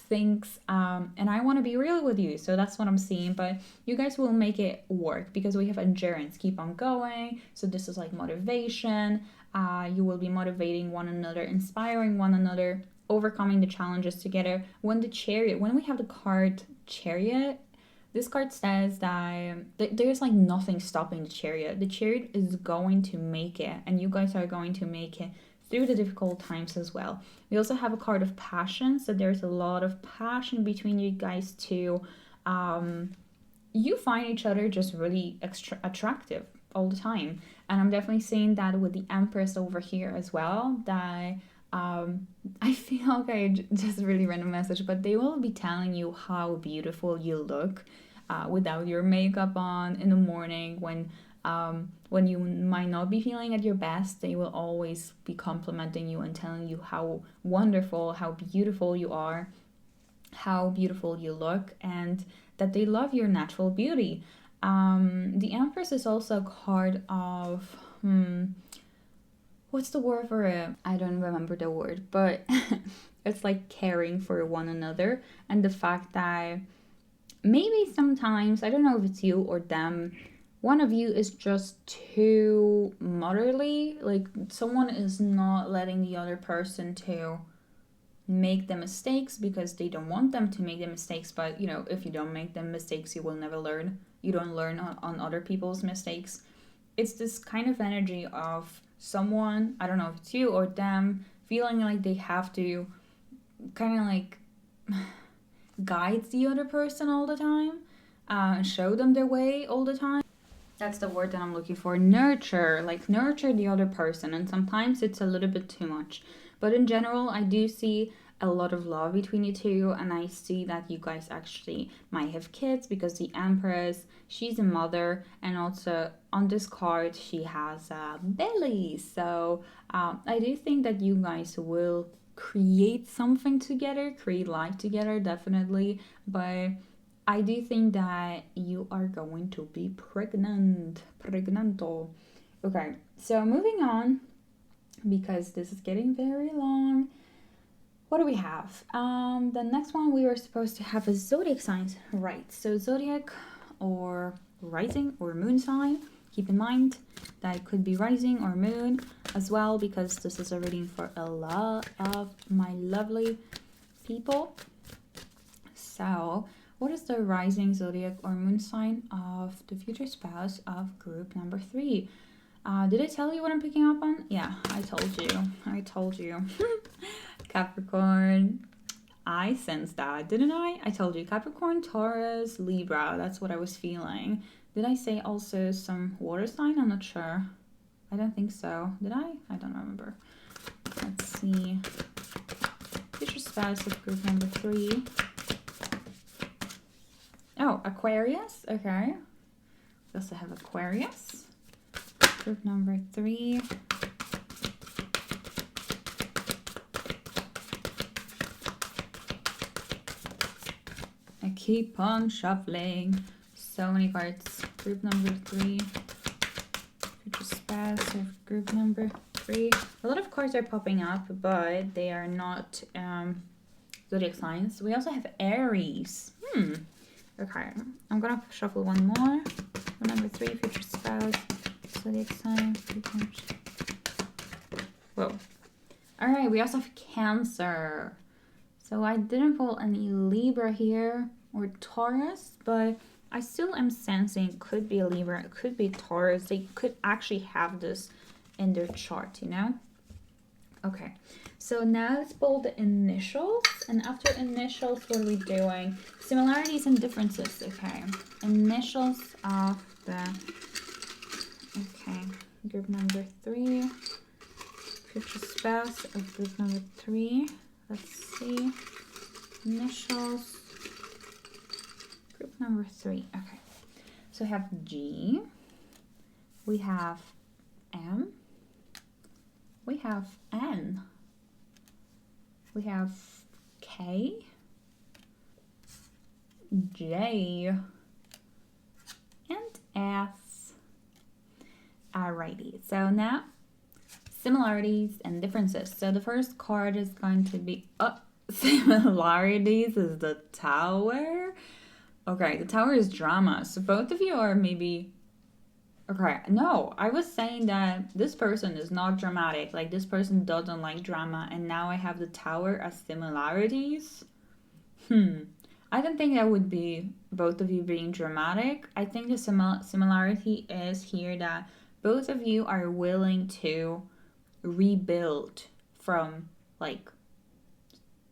things, and I want to be real with you, so that's what I'm seeing. But you guys will make it work because we have endurance, keep on going. So this is like motivation. You will be motivating one another, inspiring one another, overcoming the challenges together. When we have the card Chariot, this card says that there's like nothing stopping the Chariot. The Chariot is going to make it, and you guys are going to make it through the difficult times as well. We also have a card of passion, so there's a lot of passion between you guys too. You find each other just really attractive all the time, and I'm definitely seeing that with the Empress over here as well. That I feel okay, just a really random message, but they will be telling you how beautiful you look without your makeup on in the morning when you might not be feeling at your best. They will always be complimenting you and telling you how wonderful, how beautiful you are, how beautiful you look, and that they love your natural beauty. The Empress is also a card of what's the word for it? I don't remember the word, but it's like caring for one another, and the fact that maybe sometimes, I don't know if it's you or them, one of you is just too motherly. Like someone is not letting the other person to make the mistakes because they don't want them to make the mistakes. But if you don't make the mistakes, you will never learn. You don't learn on other people's mistakes. It's this kind of energy of someone, I don't know if it's you or them, feeling like they have to kind of like guide the other person all the time, show them their way all the time. That's the word that I'm looking for. Nurture the other person. And sometimes it's a little bit too much. But in general, I do see a lot of love between you two. And I see that you guys actually might have kids because the Empress, she's a mother. And also on this card, she has a belly. So I do think that you guys will create something together, create life together, definitely. But I do think that you are going to be pregnanto. Okay, so moving on, because this is getting very long. What do we have? The next one we were supposed to have is zodiac signs, right? So zodiac or rising or moon sign. Keep in mind that it could be rising or moon as well, because this is a reading for a lot of my lovely people. So what is the rising, zodiac, or moon sign of the future spouse of group number 3? Did I tell you what I'm picking up on? Yeah, I told you. Capricorn. I sensed that, didn't I? I told you. Capricorn, Taurus, Libra. That's what I was feeling. Did I say also some water sign? I'm not sure. I don't think so. Did I? I don't remember. Let's see. Future spouse of group number 3. Oh, Aquarius. Okay. We also have Aquarius. Group number 3. I keep on shuffling. So many cards. Group number 3. Future spouse of group number 3. A lot of cards are popping up, but they are not zodiac signs. We also have Aries. Okay, I'm gonna shuffle one more. Number 3, future spouse, zodiac sign. Whoa. Alright, we also have Cancer. So I didn't pull any Libra here or Taurus, but I still am sensing it could be a Libra, it could be Taurus. They could actually have this in their chart, you know? Okay, so now let's pull the initials. And after initials, what are we doing? Similarities and differences, okay. Initials of the, okay, group number 3. Future spouse of group number 3. Let's see. Initials. Group number 3. Okay. So we have G. We have M. We have N. We have K. J. And S. Alrighty. So now similarities and differences. So the first card is going to be similarities is the Tower. Okay, the Tower is drama. So both of you are maybe okay. No, I was saying that this person is not dramatic. Like this person doesn't like drama, and now I have the Tower as similarities. I don't think that would be both of you being dramatic. I think the similarity is here that both of you are willing to rebuild from like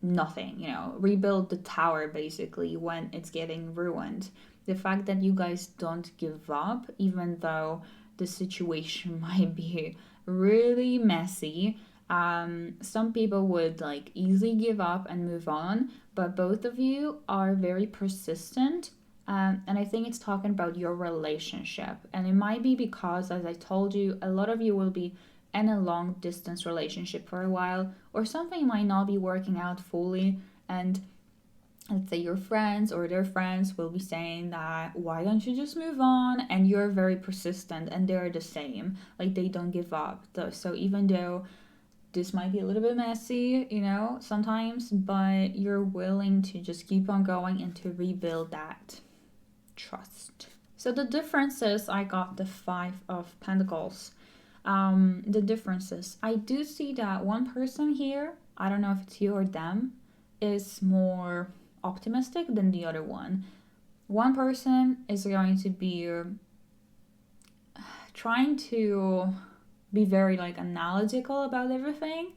nothing, you know, rebuild the tower basically when it's getting ruined. The fact that you guys don't give up, even though the situation might be really messy. Some people would like easily give up and move on, but both of you are very persistent. And I think it's talking about your relationship. And it might be because, as I told you, a lot of you will be in a long distance relationship for a while, or something might not be working out fully, and let's say your friends or their friends will be saying that why don't you just move on, and you're very persistent and they're the same, like they don't give up. So even though this might be a little bit messy, you know, sometimes, but you're willing to just keep on going and to rebuild that trust. So the differences, I got the 5 of Pentacles. The differences, I do see that one person here, I don't know if it's you or them, is more optimistic than the other one. One person is going to be trying to be very like analytical about everything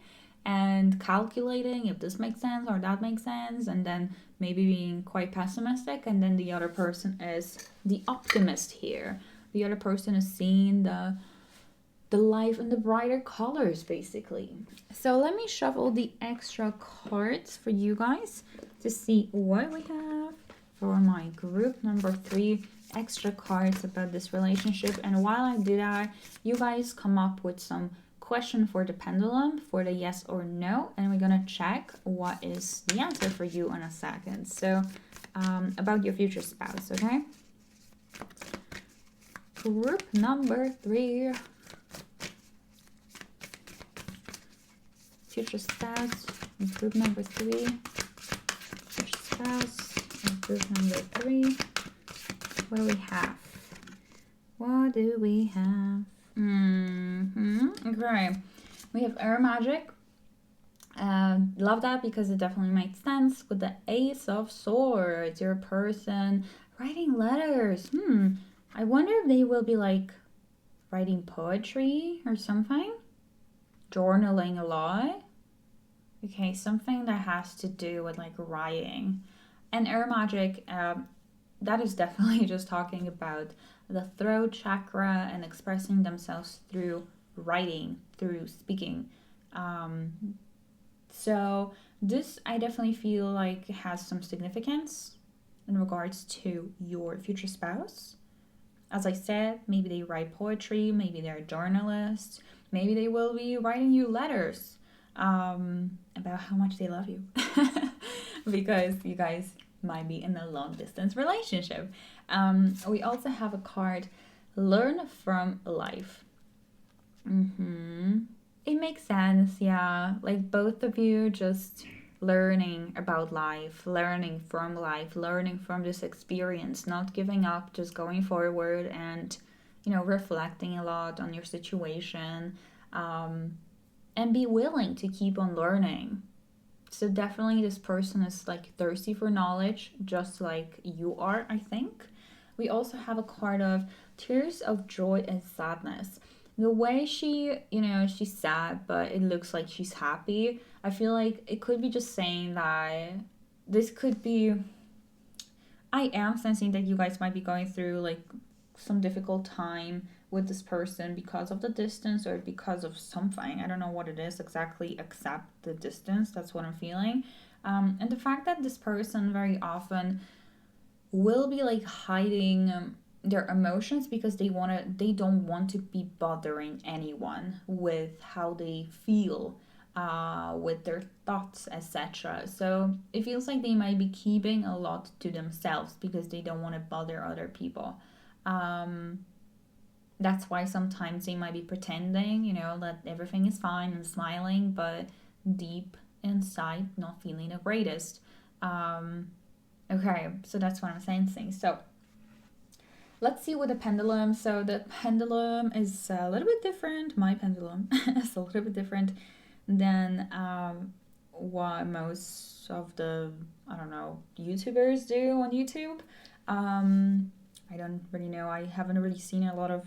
and calculating if this makes sense or that makes sense, and then maybe being quite pessimistic. And then the other person is the optimist here. The other person is seeing the life in the brighter colors basically. So let me shuffle the extra cards for you guys to see what we have for my group number 3. Extra cards about this relationship. And while I do that, you guys come up with some question for the pendulum for the yes or no, and we're gonna check what is the answer for you in a second. So about your future spouse, okay? Group number 3. Future spouse, group number 3. Future spouse, group number 3. What do we have? What do we have? Okay. We have air magic. Love that because it definitely makes sense with the Ace of Swords. Your person writing letters. I wonder if they will be like writing poetry or something. Journaling a lot. Okay, something that has to do with like writing. And air magic, that is definitely just talking about the throat chakra and expressing themselves through writing, through speaking. So this I definitely feel like has some significance in regards to your future spouse. As I said, maybe they write poetry, maybe they're journalists, maybe they will be writing you letters about how much they love you because you guys might be in a long distance relationship. We also have a card, learn from life. It makes sense, yeah, like both of you just learning about life, learning from life, learning from this experience, not giving up, just going forward and, you know, reflecting a lot on your situation, and be willing to keep on learning. So definitely this person is like thirsty for knowledge, just like you are, I think. we also have a card of tears of joy and sadness. The way she, she's sad, but it looks like she's happy. I feel like it could be just saying that this could be. I am sensing that you guys might be going through like some difficult time with this person because of the distance or because of something. I don't know what it is exactly, except the distance. That's what I'm feeling. And the fact that this person very often will be like hiding their emotions because they don't want to be bothering anyone with how they feel, with their thoughts, etc. So it feels like they might be keeping a lot to themselves because they don't want to bother other people. um that's why sometimes they might be pretending, that everything is fine and smiling, but deep inside not feeling the greatest. Okay, so that's what I'm sensing. So let's see with the pendulum. So the pendulum is a little bit different. My pendulum is a little bit different than what most of the, I don't know, YouTubers do on YouTube. I don't really know. I haven't really seen a lot of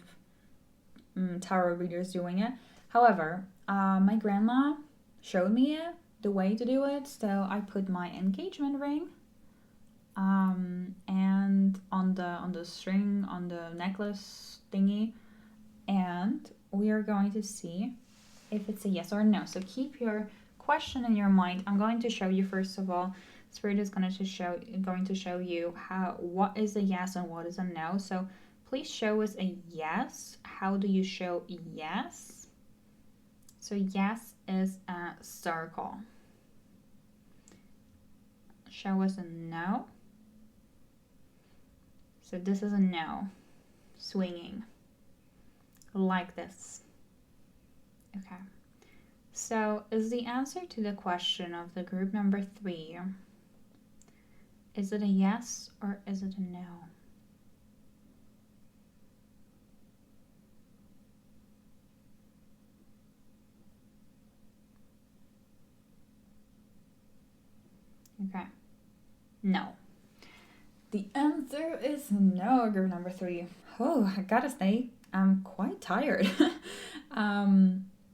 tarot readers doing it. However, my grandma showed me the way to do it. So I put my engagement ring and on the string on the necklace thingy, and we are going to see if it's a yes or no. So keep your question in your mind. I'm going to show you first of all. Spirit is going to show you what is a yes and what is a no. So please show us a yes. How do you show yes? So yes is a circle. Show us a no. So this is a no. Swinging. Like this. Okay. So is the answer to the question of the group number 3, is it a yes or is it a no? Okay. No. The answer is no, group number 3. Oh, I gotta say, I'm quite tired.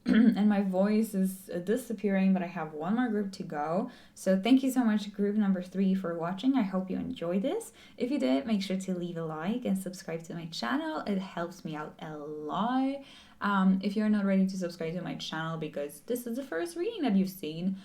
And my voice is disappearing, but I have one more group to go. So thank you so much, group number 3, for watching. I hope you enjoyed this. If you did, make sure to leave a like and subscribe to my channel. It helps me out a lot. If you're not ready to subscribe to my channel because this is the first reading that you've seen,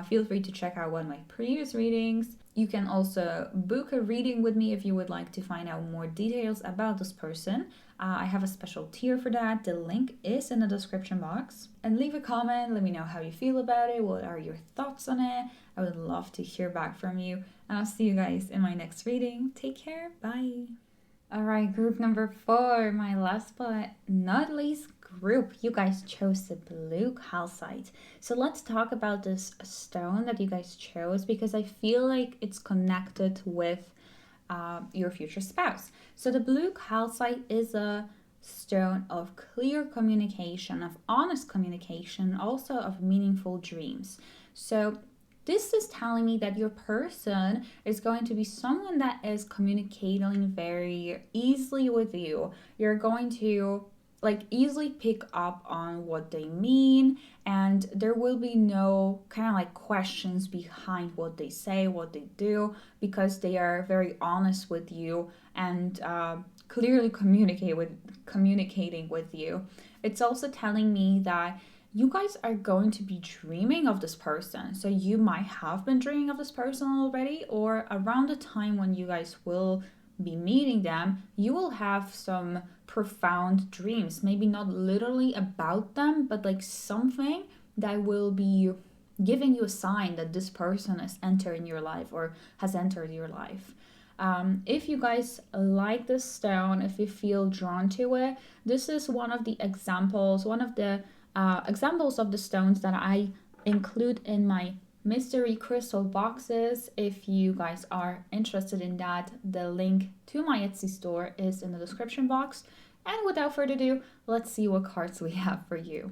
feel free to check out one of my previous readings. You can also book a reading with me if you would like to find out more details about this person. I have a special tier for that. The link is in the description box. And leave a comment. Let me know how you feel about it. What are your thoughts on it? I would love to hear back from you. And I'll see you guys in my next reading. Take care. Bye. All right, group number 4, my last but not least group. You guys chose the blue calcite. So let's talk about this stone that you guys chose because I feel like it's connected with your future spouse. So the blue calcite is a stone of clear communication, of honest communication, also of meaningful dreams. So this is telling me that your person is going to be someone that is communicating very easily with you. You're going to easily pick up on what they mean, and there will be no kind of like questions behind what they say, what they do, because they are very honest with you and clearly communicating with you. It's also telling me that you guys are going to be dreaming of this person. So you might have been dreaming of this person already, or around the time when you guys will be meeting them, you will have some profound dreams. Maybe not literally about them, but like something that will be giving you a sign that this person is entering your life or has entered your life. If you guys like this stone, if you feel drawn to it, this is one of the examples of the stones that I include in my mystery crystal boxes. If you guys are interested in that, the link to my Etsy store is in the description box. And without further ado, let's see what cards we have for you.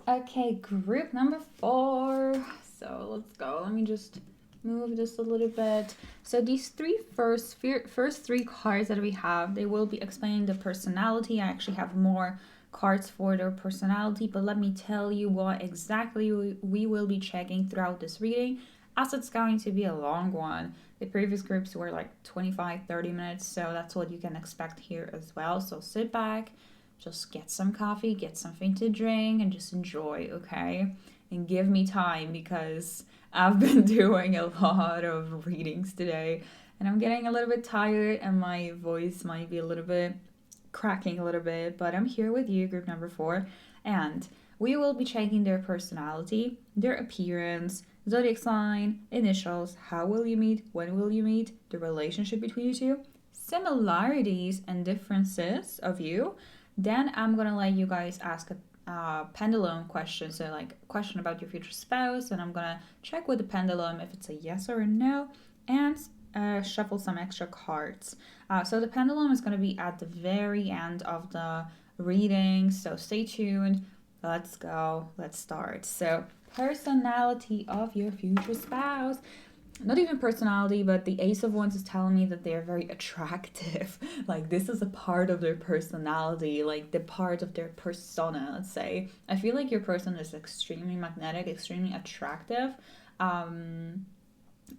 Okay, group number 4. So let's go. Let me just move this a little bit. So these first three cards that we have, they will be explaining the personality. I actually have more cards for their personality, but let me tell you what exactly we will be checking throughout this reading, as it's going to be a long one. The previous groups were like 25-30 minutes, so that's what you can expect here as well. So sit back, just get some coffee, get something to drink, and just enjoy, okay? And give me time, because I've been doing a lot of readings today and I'm getting a little bit tired and my voice might be a little bit cracking a little bit, but I'm here with you, group number 4, and we will be checking their personality, their appearance, zodiac sign, initials, how will you meet, when will you meet, the relationship between you two, similarities and differences of you. Then I'm gonna let you guys ask a pendulum question, so like a question about your future spouse, and I'm gonna check with the pendulum if it's a yes or a no, and shuffle some extra cards. So the pendulum is going to be at the very end of the reading, so stay tuned. Let's go. Let's start. So personality of your future spouse. Not even personality, but the Ace of Wands is telling me that they're very attractive. Like, this is a part of their personality, like the part of their persona, let's say. I feel like your person is extremely magnetic, extremely attractive.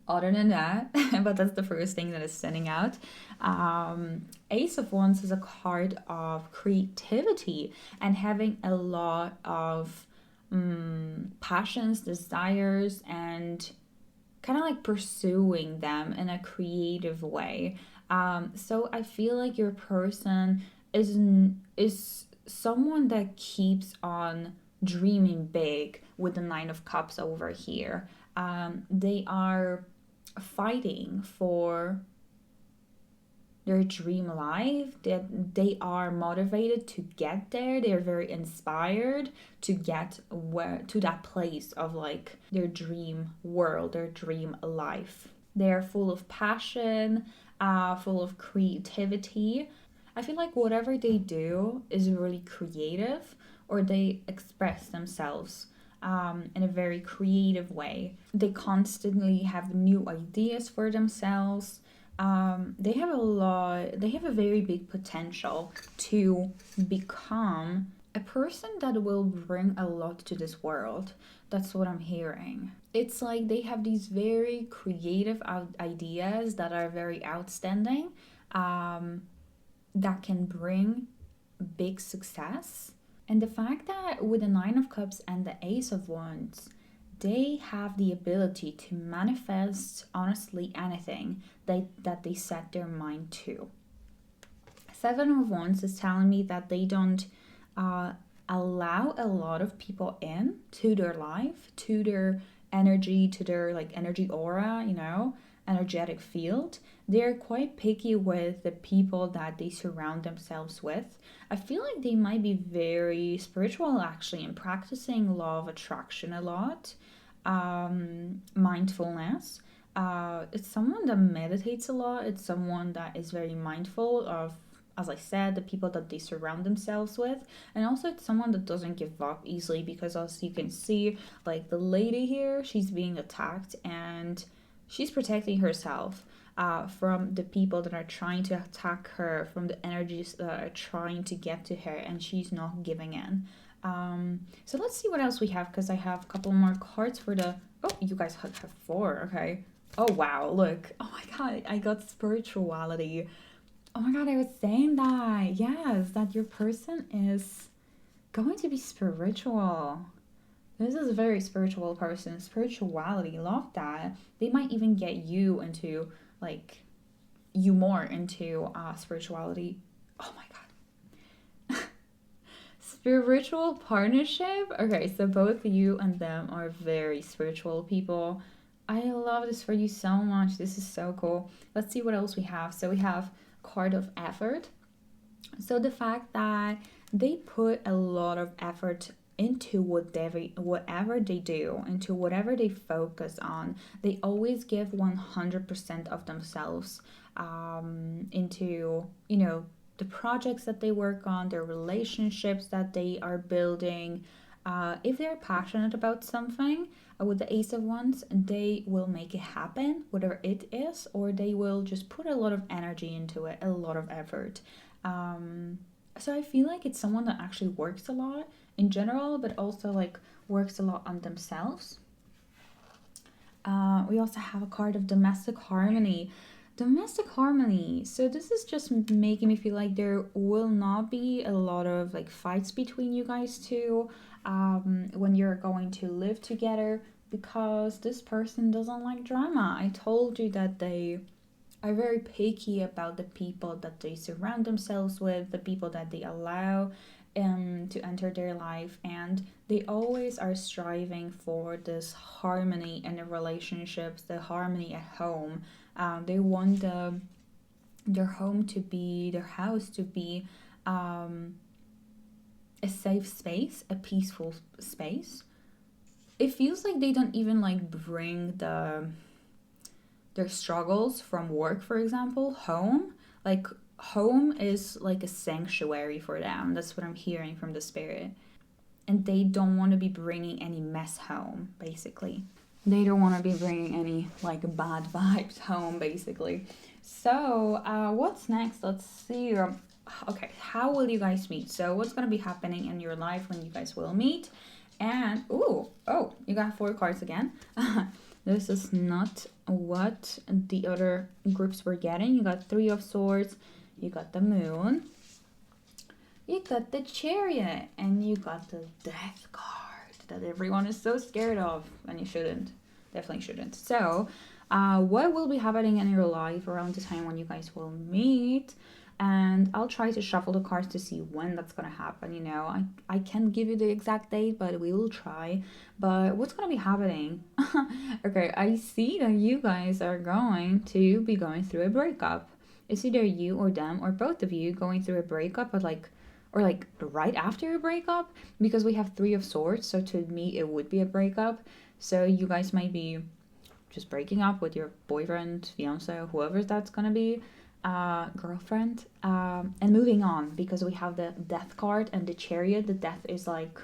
Other than that, but that's the first thing that is standing out. Ace of Wands is a card of creativity and having a lot of passions, desires, and kind of like pursuing them in a creative way. So I feel like your person is someone that keeps on dreaming big with the Nine of Cups over here. They are fighting for their dream life, that they are motivated to get there. They're very inspired to get to that place of like their dream world, their dream life. They're full of passion, full of creativity. I feel like whatever they do is really creative, or they express themselves in a very creative way. They constantly have new ideas for themselves. They have a very big potential to become a person that will bring a lot to this world. That's what I'm hearing. It's like they have these very creative ideas that are very outstanding, that can bring big success. And the fact that with the Nine of Cups and the Ace of Wands, they have the ability to manifest honestly anything that they set their mind to. Seven of Wands is telling me that they don't allow a lot of people in to their life, to their energy, to their like energy aura, energetic field. They're quite picky with the people that they surround themselves with. I feel like they might be very spiritual actually and practicing law of attraction a lot. Mindfulness. It's someone that meditates a lot. It's someone that is very mindful of, as I said, the people that they surround themselves with. And also it's someone that doesn't give up easily, because as you can see, like the lady here, she's being attacked and she's protecting herself from the people that are trying to attack her, from the energies that are trying to get to her, and she's not giving in. So let's see what else we have, because I have a couple more cards for the... Oh, you guys have 4, okay. Oh, wow, look. Oh my god, I got spirituality. Oh my god, I was saying that. Yes, that your person is going to be spiritual. This is a very spiritual person. Spirituality, love that. They might even get you into, like, you more into spirituality. Oh my god. Spiritual partnership? Okay, so both you and them are very spiritual people. I love this for you so much. This is so cool. Let's see what else we have. So we have card of effort. So the fact that they put a lot of effort into whatever they do, into whatever they focus on. They always give 100% of themselves into, the projects that they work on, their relationships that they are building. If they're passionate about something, with the Ace of Wands, they will make it happen, whatever it is, or they will just put a lot of energy into it, a lot of effort. So I feel like it's someone that actually works a lot in general, but also like works a lot on themselves. We also have a card of domestic harmony. Domestic harmony. So this is just making me feel like there will not be a lot of like fights between you guys two when you're going to live together, because this person doesn't like drama. I told you that they are very picky about the people that they surround themselves with, the people that they allow to enter their life, and they always are striving for this harmony in the relationships, the harmony at home. They want their home to be, their house to be a safe space, a peaceful space. It feels like they don't even like bring their struggles from work, for example, home. Like home is like a sanctuary for them. That's what I'm hearing from the spirit. And they don't want to be bringing any mess home, basically. They don't want to be bringing any like bad vibes home, basically. So what's next? Let's see. Okay, how will you guys meet? So what's going to be happening in your life when you guys will meet? And oh, you got 4 cards again. This is not what the other groups were getting. You got 3 of Swords, you got the Moon, you got the Chariot, and you got the Death card that everyone is so scared of, and you shouldn't. Definitely shouldn't. So, what will be happening in your life around the time when you guys will meet? And I'll try to shuffle the cards to see when that's gonna happen. You know, I can't give you the exact date, but we will try. But what's gonna be happening? Okay, I see that you guys are going to be going through a breakup. It's either you or them or both of you going through a breakup, but like right after a breakup, because we have 3 of Swords. So to me, it would be a breakup. So you guys might be just breaking up with your boyfriend, fiance, whoever that's gonna be. Girlfriend, and moving on, because we have the Death card and the Chariot. The Death is like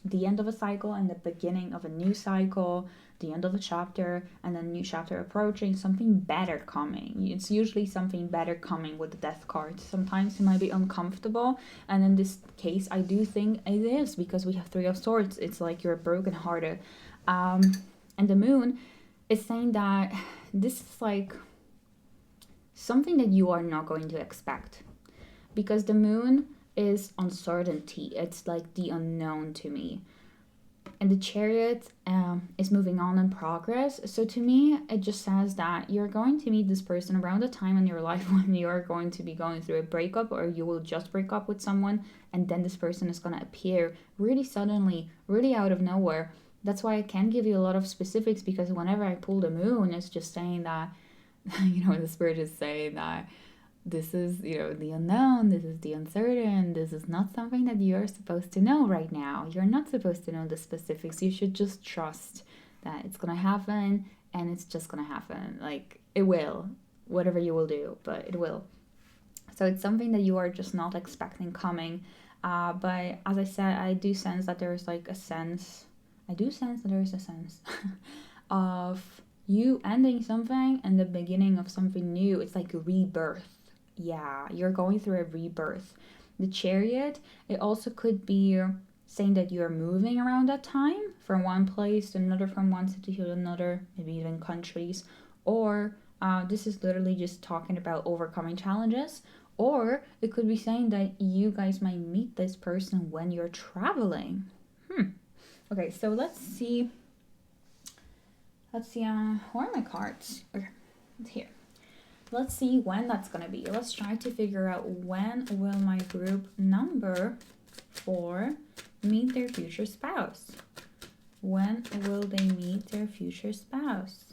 the end of a cycle and the beginning of a new cycle, the end of a chapter and then a new chapter approaching, something better coming. It's usually something better coming with the Death card. Sometimes it might be uncomfortable, and in this case I do think it is, because we have 3 of Swords. It's like you're brokenhearted. And the Moon is saying that this is like something that you are not going to expect, because the Moon is uncertainty. It's like the unknown to me, and the Chariot is moving on in progress. So to me, it just says that you're going to meet this person around the time in your life when you're going to be going through a breakup, or you will just break up with someone, and then this person is going to appear really suddenly, really out of nowhere. That's why I can't give you a lot of specifics, because whenever I pull the Moon, it's just saying that the spirit is saying that this is, the unknown, this is the uncertain, this is not something that you're supposed to know right now. You're not supposed to know the specifics. You should just trust that it's gonna happen, and it's just gonna happen. Like, it will, whatever you will do, but it will. So it's something that you are just not expecting coming. But as I said, I do sense that there's like a sense, of you ending something and the beginning of something new. It's like a rebirth. Yeah, you're going through a rebirth. The Chariot, it also could be saying that you're moving around that time from one place to another, from one city to another, maybe even countries. Or this is literally just talking about overcoming challenges. Or it could be saying that you guys might meet this person when you're traveling. Okay, so let's see. Who are my cards? Okay, it's here. Let's see when that's gonna be. Let's try to figure out when will my group number 4 meet their future spouse. When will they meet their future spouse?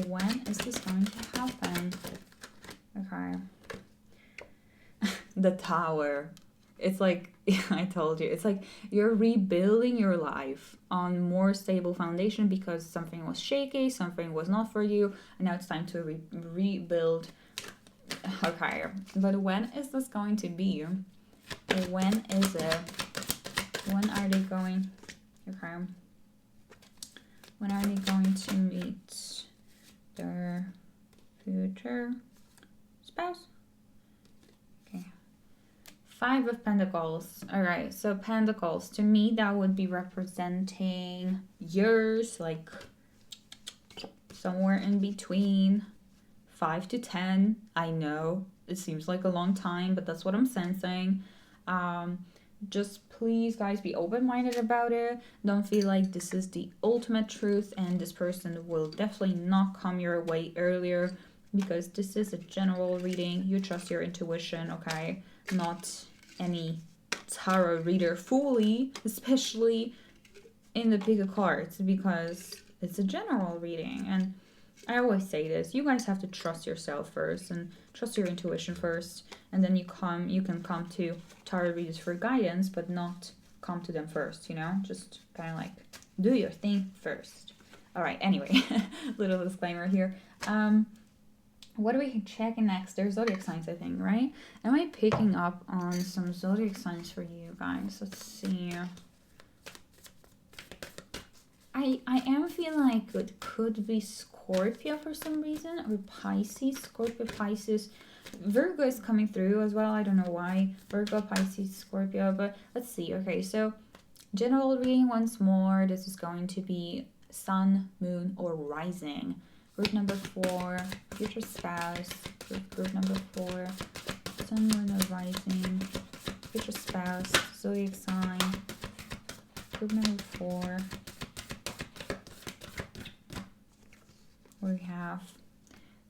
When is this going to happen? Okay. The Tower. It's like, I told you, it's like you're rebuilding your life on more stable foundation, because something was shaky, something was not for you, and now it's time to rebuild. Okay, but when is this going to be? When is it? When are they going? Okay. When are they going to meet their future spouse? Okay. 5 of Pentacles. All right. So Pentacles, to me, that would be representing years, like somewhere in between 5 to 10. I know it seems like a long time, but that's what I'm sensing. Just please, guys, be open-minded about it. Don't feel like this is the ultimate truth and this person will definitely not come your way earlier, because this is a general reading. You trust your intuition, okay? Not any tarot reader fully, especially in the bigger cards, because it's a general reading. And I always say this, you guys have to trust yourself first and trust your intuition first, and then you can come to tarot readers for guidance, but not come to them first, you know? Just kind of like do your thing first. All right, anyway, little disclaimer here. What are we checking next? There's zodiac signs, I think, right? Am I picking up on some zodiac signs for you guys? Let's see. I am feeling like it could be Scorpio for some reason, or Pisces. Scorpio, Pisces. Virgo is coming through as well. I don't know why. Virgo, Pisces, Scorpio. But let's see. Okay, so general reading once more. This is going to be Sun, Moon, or Rising. Group number 4, future spouse. Group number 4, Sun, Moon, or Rising. Future spouse, zodiac sign. Group number 4.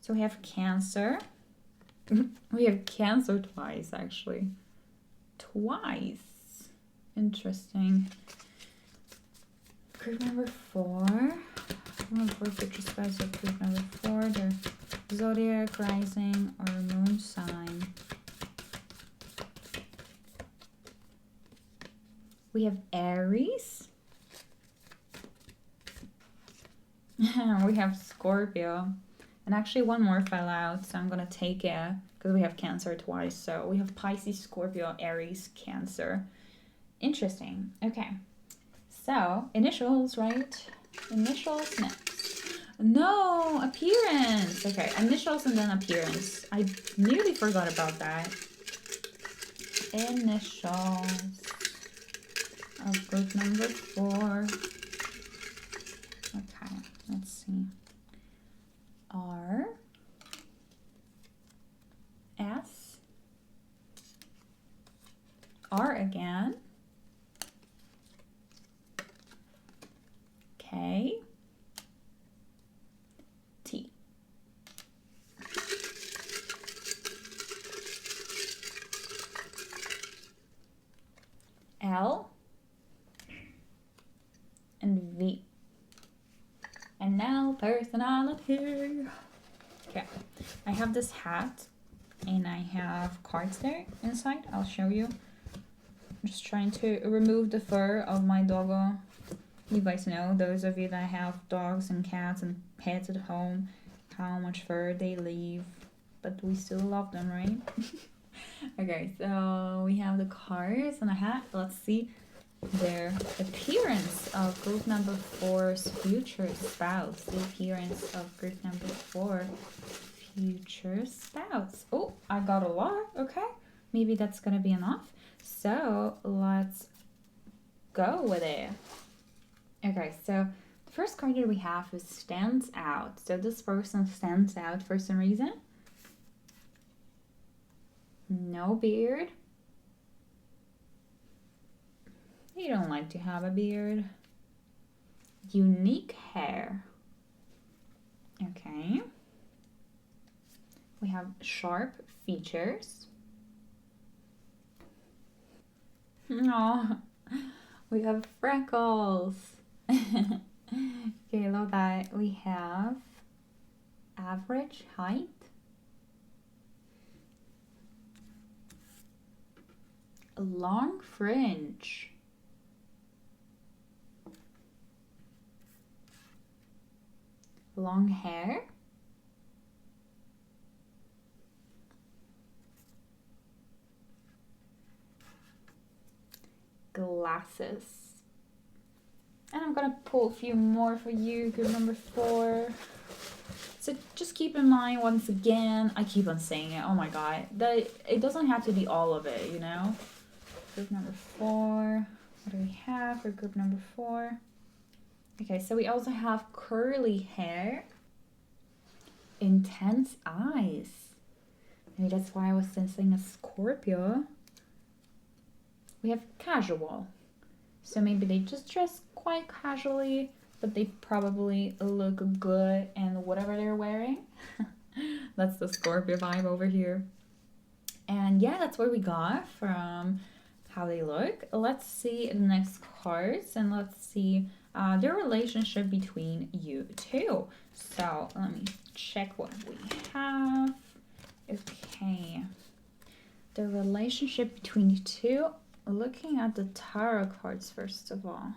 We have Cancer. We have Cancer twice, actually. Twice. Interesting. Group number 4. Future spouse of group number 4. Their zodiac, rising, or moon sign. We have Aries. We have Scorpio. And actually one more fell out, so I'm going to take it because we have Cancer twice. So we have Pisces, Scorpio, Aries, Cancer. Interesting. Okay. So, initials, right? Initials next. No, appearance. Okay, initials and then appearance. I nearly forgot about that. Initials of group number 4. Okay, let's see. R, S, R again, K, T. L, and V. And now personality. Okay, I have this hat and I have cards there inside. I'll show you. I'm just trying to remove the fur of my doggo. You guys know, those of you that have dogs and cats and pets at home, how much fur they leave, but we still love them, right? Okay, so we have the cards and a hat. Let's see their appearance of group number 4's future spouse. The appearance of group number 4 future spouse. Oh, I got a lot. Okay, maybe that's gonna be enough. So let's go with it. Okay, so the first card that we have is stands out. So this person stands out for some reason. No beard. You don't like to have a beard. Unique hair. Okay. We have sharp features. Oh, we have freckles. Okay, love that. We have average height. A long fringe. Long hair. glasses. And I'm gonna pull a few more for you, group number 4. So just keep in mind, once again, I keep on saying it, oh my god, that it doesn't have to be all of it, you know? Group number 4. What do we have for group number 4? Okay, so we also have curly hair, intense eyes. Maybe that's why I was sensing a Scorpio. We have casual. So maybe they just dress quite casually, but they probably look good in whatever they're wearing. That's the Scorpio vibe over here. And yeah, that's what we got from how they look. Let's see the next cards, and let's see the relationship between you two. So let me check what we have. Okay, the relationship between you two. Looking at the tarot cards first of all.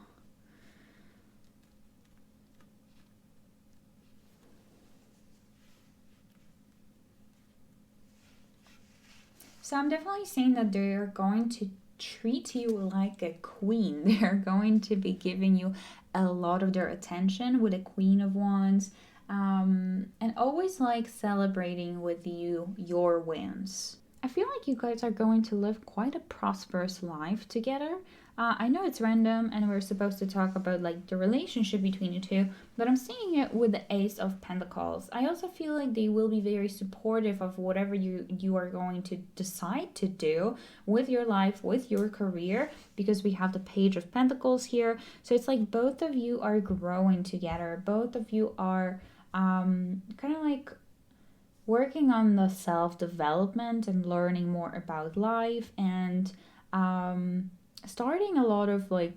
So I'm definitely saying that they're going to treat you like a queen. They're going to be giving you a lot of their attention with a Queen of Wands, and always like celebrating with you your wins. I feel like you guys are going to live quite a prosperous life together. I know it's random and we're supposed to talk about like the relationship between you two, but I'm seeing it with the Ace of Pentacles. I also feel like they will be very supportive of whatever you are going to decide to do with your life, with your career, because we have the Page of Pentacles here. So it's like both of you are growing together. Both of you are kind of like working on the self-development and learning more about life, and starting a lot of like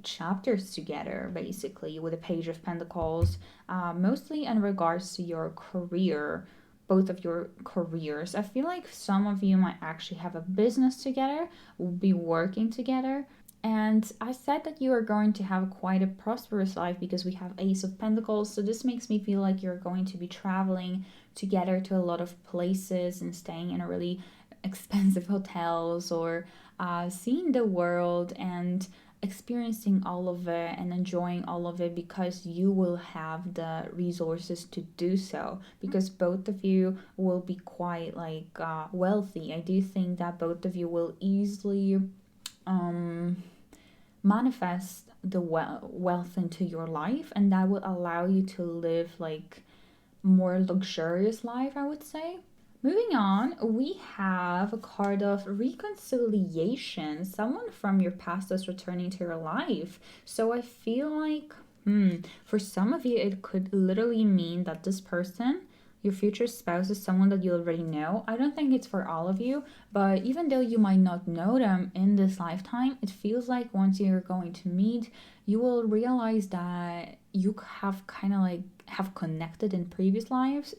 chapters together, basically, with the Page of Pentacles, mostly in regards to your career, both of your careers. I feel like some of you might actually have a business together, will be working together. And I said that you are going to have quite a prosperous life because we have Ace of Pentacles. So this makes me feel like you're going to be traveling together to a lot of places and staying in a really expensive hotels, or seeing the world and experiencing all of it and enjoying all of it, because you will have the resources to do so, because both of you will be quite like wealthy. I do think that both of you will easily manifest the wealth into your life, and that will allow you to live like more luxurious life, I would say. Moving on, we have a card of reconciliation. Someone from your past is returning to your life. So I feel like for some of you it could literally mean that this person, your future spouse, is someone that you already know. I don't think it's for all of you, but even though you might not know them in this lifetime, it feels like once you're going to meet, you will realize that you have kind of like have connected in previous lives.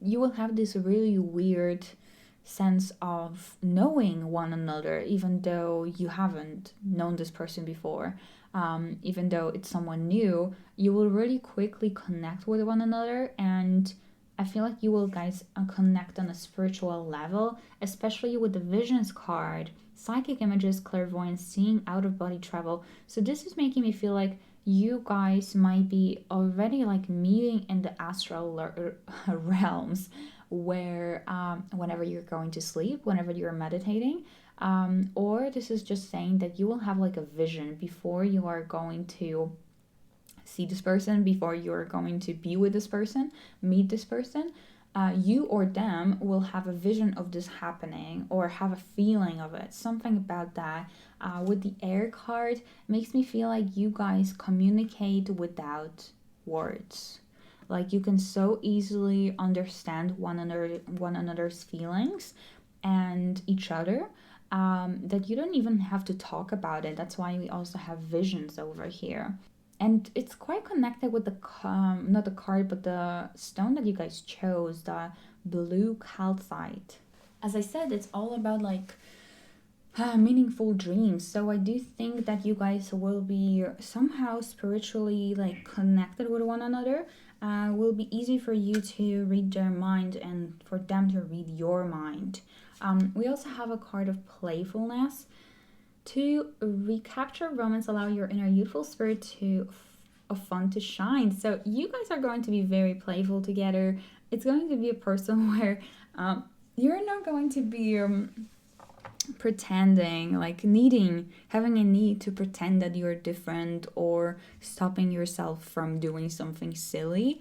You will have this really weird sense of knowing one another, even though you haven't known this person before. Even though it's someone new, you will really quickly connect with one another, and I feel like you will guys connect on a spiritual level, especially with the Visions card, psychic images, clairvoyance, seeing, out of body travel. So this is making me feel like you guys might be already like meeting in the astral realms, where whenever you're going to sleep, whenever you're meditating, or this is just saying that you will have like a vision before you are going to see this person, before you're going to be with this person, meet this person. You or them will have a vision of this happening, or have a feeling of it, something about that. With the Air card, makes me feel like you guys communicate without words. Like you can so easily understand one another's feelings and each other, that you don't even have to talk about it. That's why we also have visions over here. And it's quite connected with the not the card, but the stone that you guys chose, the blue calcite. As I said, it's all about like meaningful dreams. So I do think that you guys will be somehow spiritually like connected with one another. Will be easy for you to read their mind and for them to read your mind. We also have a card of playfulness. To recapture romance, allow your inner youthful spirit of fun to shine. So you guys are going to be very playful together. It's going to be a person where you're not going to be pretending, like having a need to pretend that you're different or stopping yourself from doing something silly,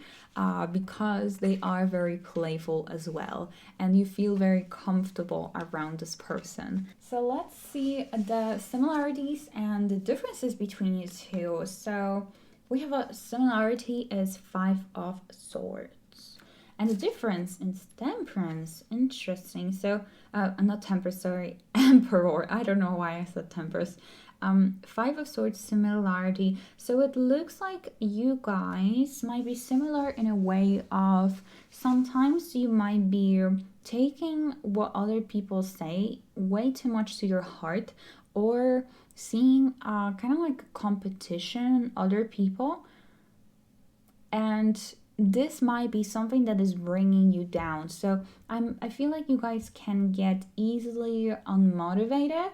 because they are very playful as well and you feel very comfortable around this person. So let's see the similarities and the differences between you two. So we have a similarity is 5 of Swords. And the difference is temperance. Interesting. So, not temperance, sorry, emperor. I don't know why I said temperance. 5 of Swords similarity. So it looks like you guys might be similar in a way of sometimes you might be taking what other people say way too much to your heart, or seeing kind of like competition other people, and this might be something that is bringing you down. So I feel like you guys can get easily unmotivated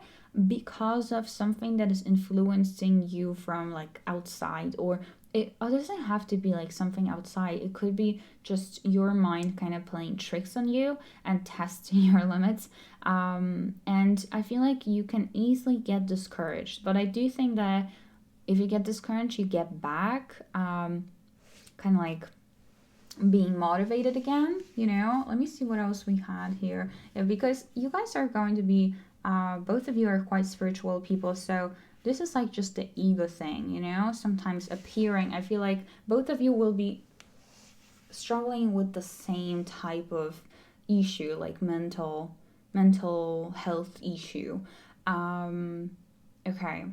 because of something that is influencing you from like outside, or it doesn't have to be like something outside. It could be just your mind kind of playing tricks on you and testing your limits. And I feel like you can easily get discouraged, but I do think that if you get discouraged, you get back, kind of like being motivated again, you know. Let me see what else we had here. Yeah, because you guys are going to be both of you are quite spiritual people, so this is like just the ego thing, you know, sometimes appearing. I feel like both of you will be struggling with the same type of issue, like mental health issue. Okay,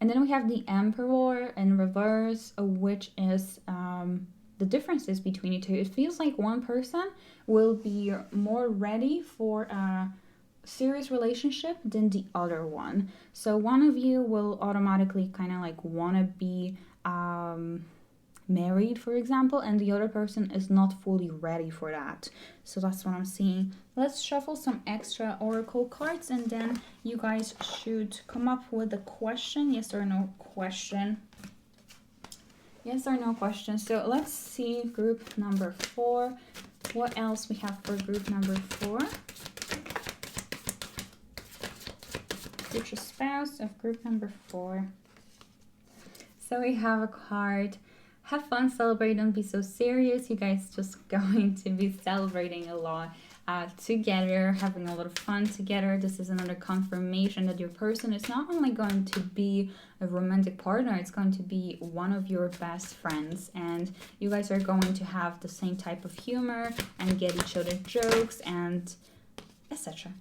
and then we have the Emperor in reverse, which is the differences between you two. It feels like one person will be more ready for a serious relationship than the other one. So one of you will automatically kind of like want to be married, for example, and the other person is not fully ready for that. So that's what I'm seeing. Let's shuffle some extra oracle cards, and then you guys should come up with a question, yes or no question. Yes or no question. So let's see group number 4. What else we have for group number 4? Future spouse of group number 4. So we have a card. Have fun, celebrate, don't be so serious. You guys just going to be celebrating a lot together, having a lot of fun together. This is another confirmation that your person is not only going to be a romantic partner, it's going to be one of your best friends, and you guys are going to have the same type of humor and get each other jokes and etc.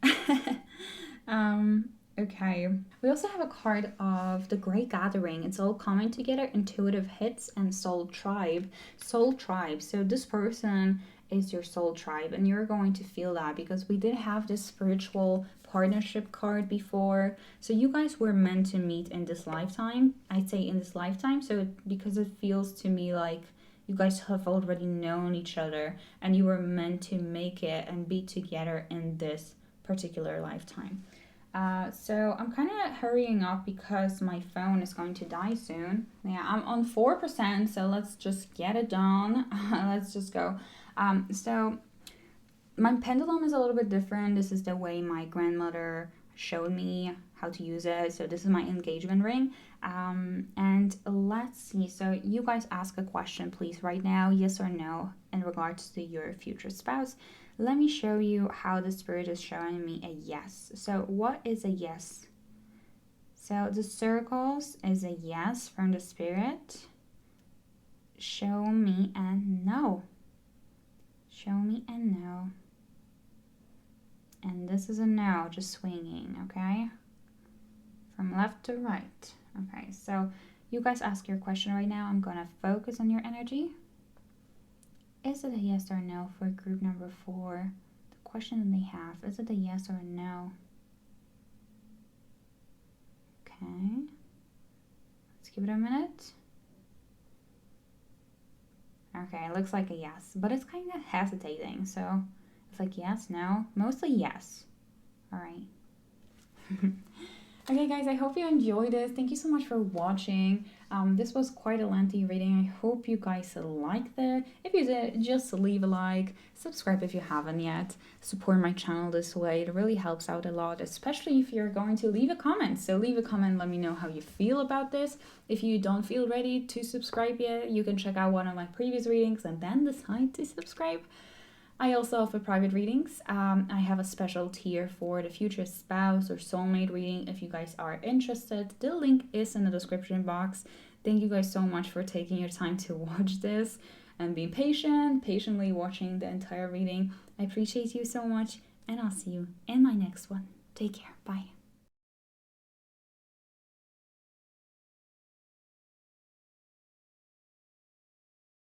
Okay, we also have a card of the Great Gathering. It's all coming together, intuitive hits, and soul tribe. Soul tribe. So this person is your soul tribe, and you're going to feel that because we did have this spiritual partnership card before. So you guys were meant to meet in this lifetime. I'd say in this lifetime. So because it feels to me like you guys have already known each other and you were meant to make it and be together in this particular lifetime. So I'm kind of hurrying up because my phone is going to die soon. Yeah, I'm on 4%, so let's just get it done. Let's just go. So my pendulum is a little bit different. This is the way my grandmother showed me how to use it. So this is my engagement ring. And let's see. So you guys ask a question, please, right now, yes or no, in regards to your future spouse. Let me show you how the spirit is showing me a yes. So what is a yes? So the circles is a yes from the spirit. Show me a no. Show me a no. And this is a no, just swinging, okay? From left to right. Okay, so you guys ask your question right now. I'm going to focus on your energy. Is it a yes or no for group number 4? The question that they have, is it a yes or a no? Okay. Let's give it a minute. Okay, it looks like a yes, but it's kind of hesitating. So it's like yes, no, mostly yes. All right. Okay, guys, I hope you enjoyed it. Thank you so much for watching. This was quite a lengthy reading. I hope you guys liked it. If you did, just leave a like, subscribe if you haven't yet. Support my channel this way. It really helps out a lot, especially if you're going to leave a comment. So leave a comment, let me know how you feel about this. If you don't feel ready to subscribe yet, you can check out one of my previous readings and then decide to subscribe. I also offer private readings. I have a special tier for the future spouse or soulmate reading if you guys are interested. The link is in the description box. Thank you guys so much for taking your time to watch this and being patiently watching the entire reading. I appreciate you so much, and I'll see you in my next one. Take care. Bye.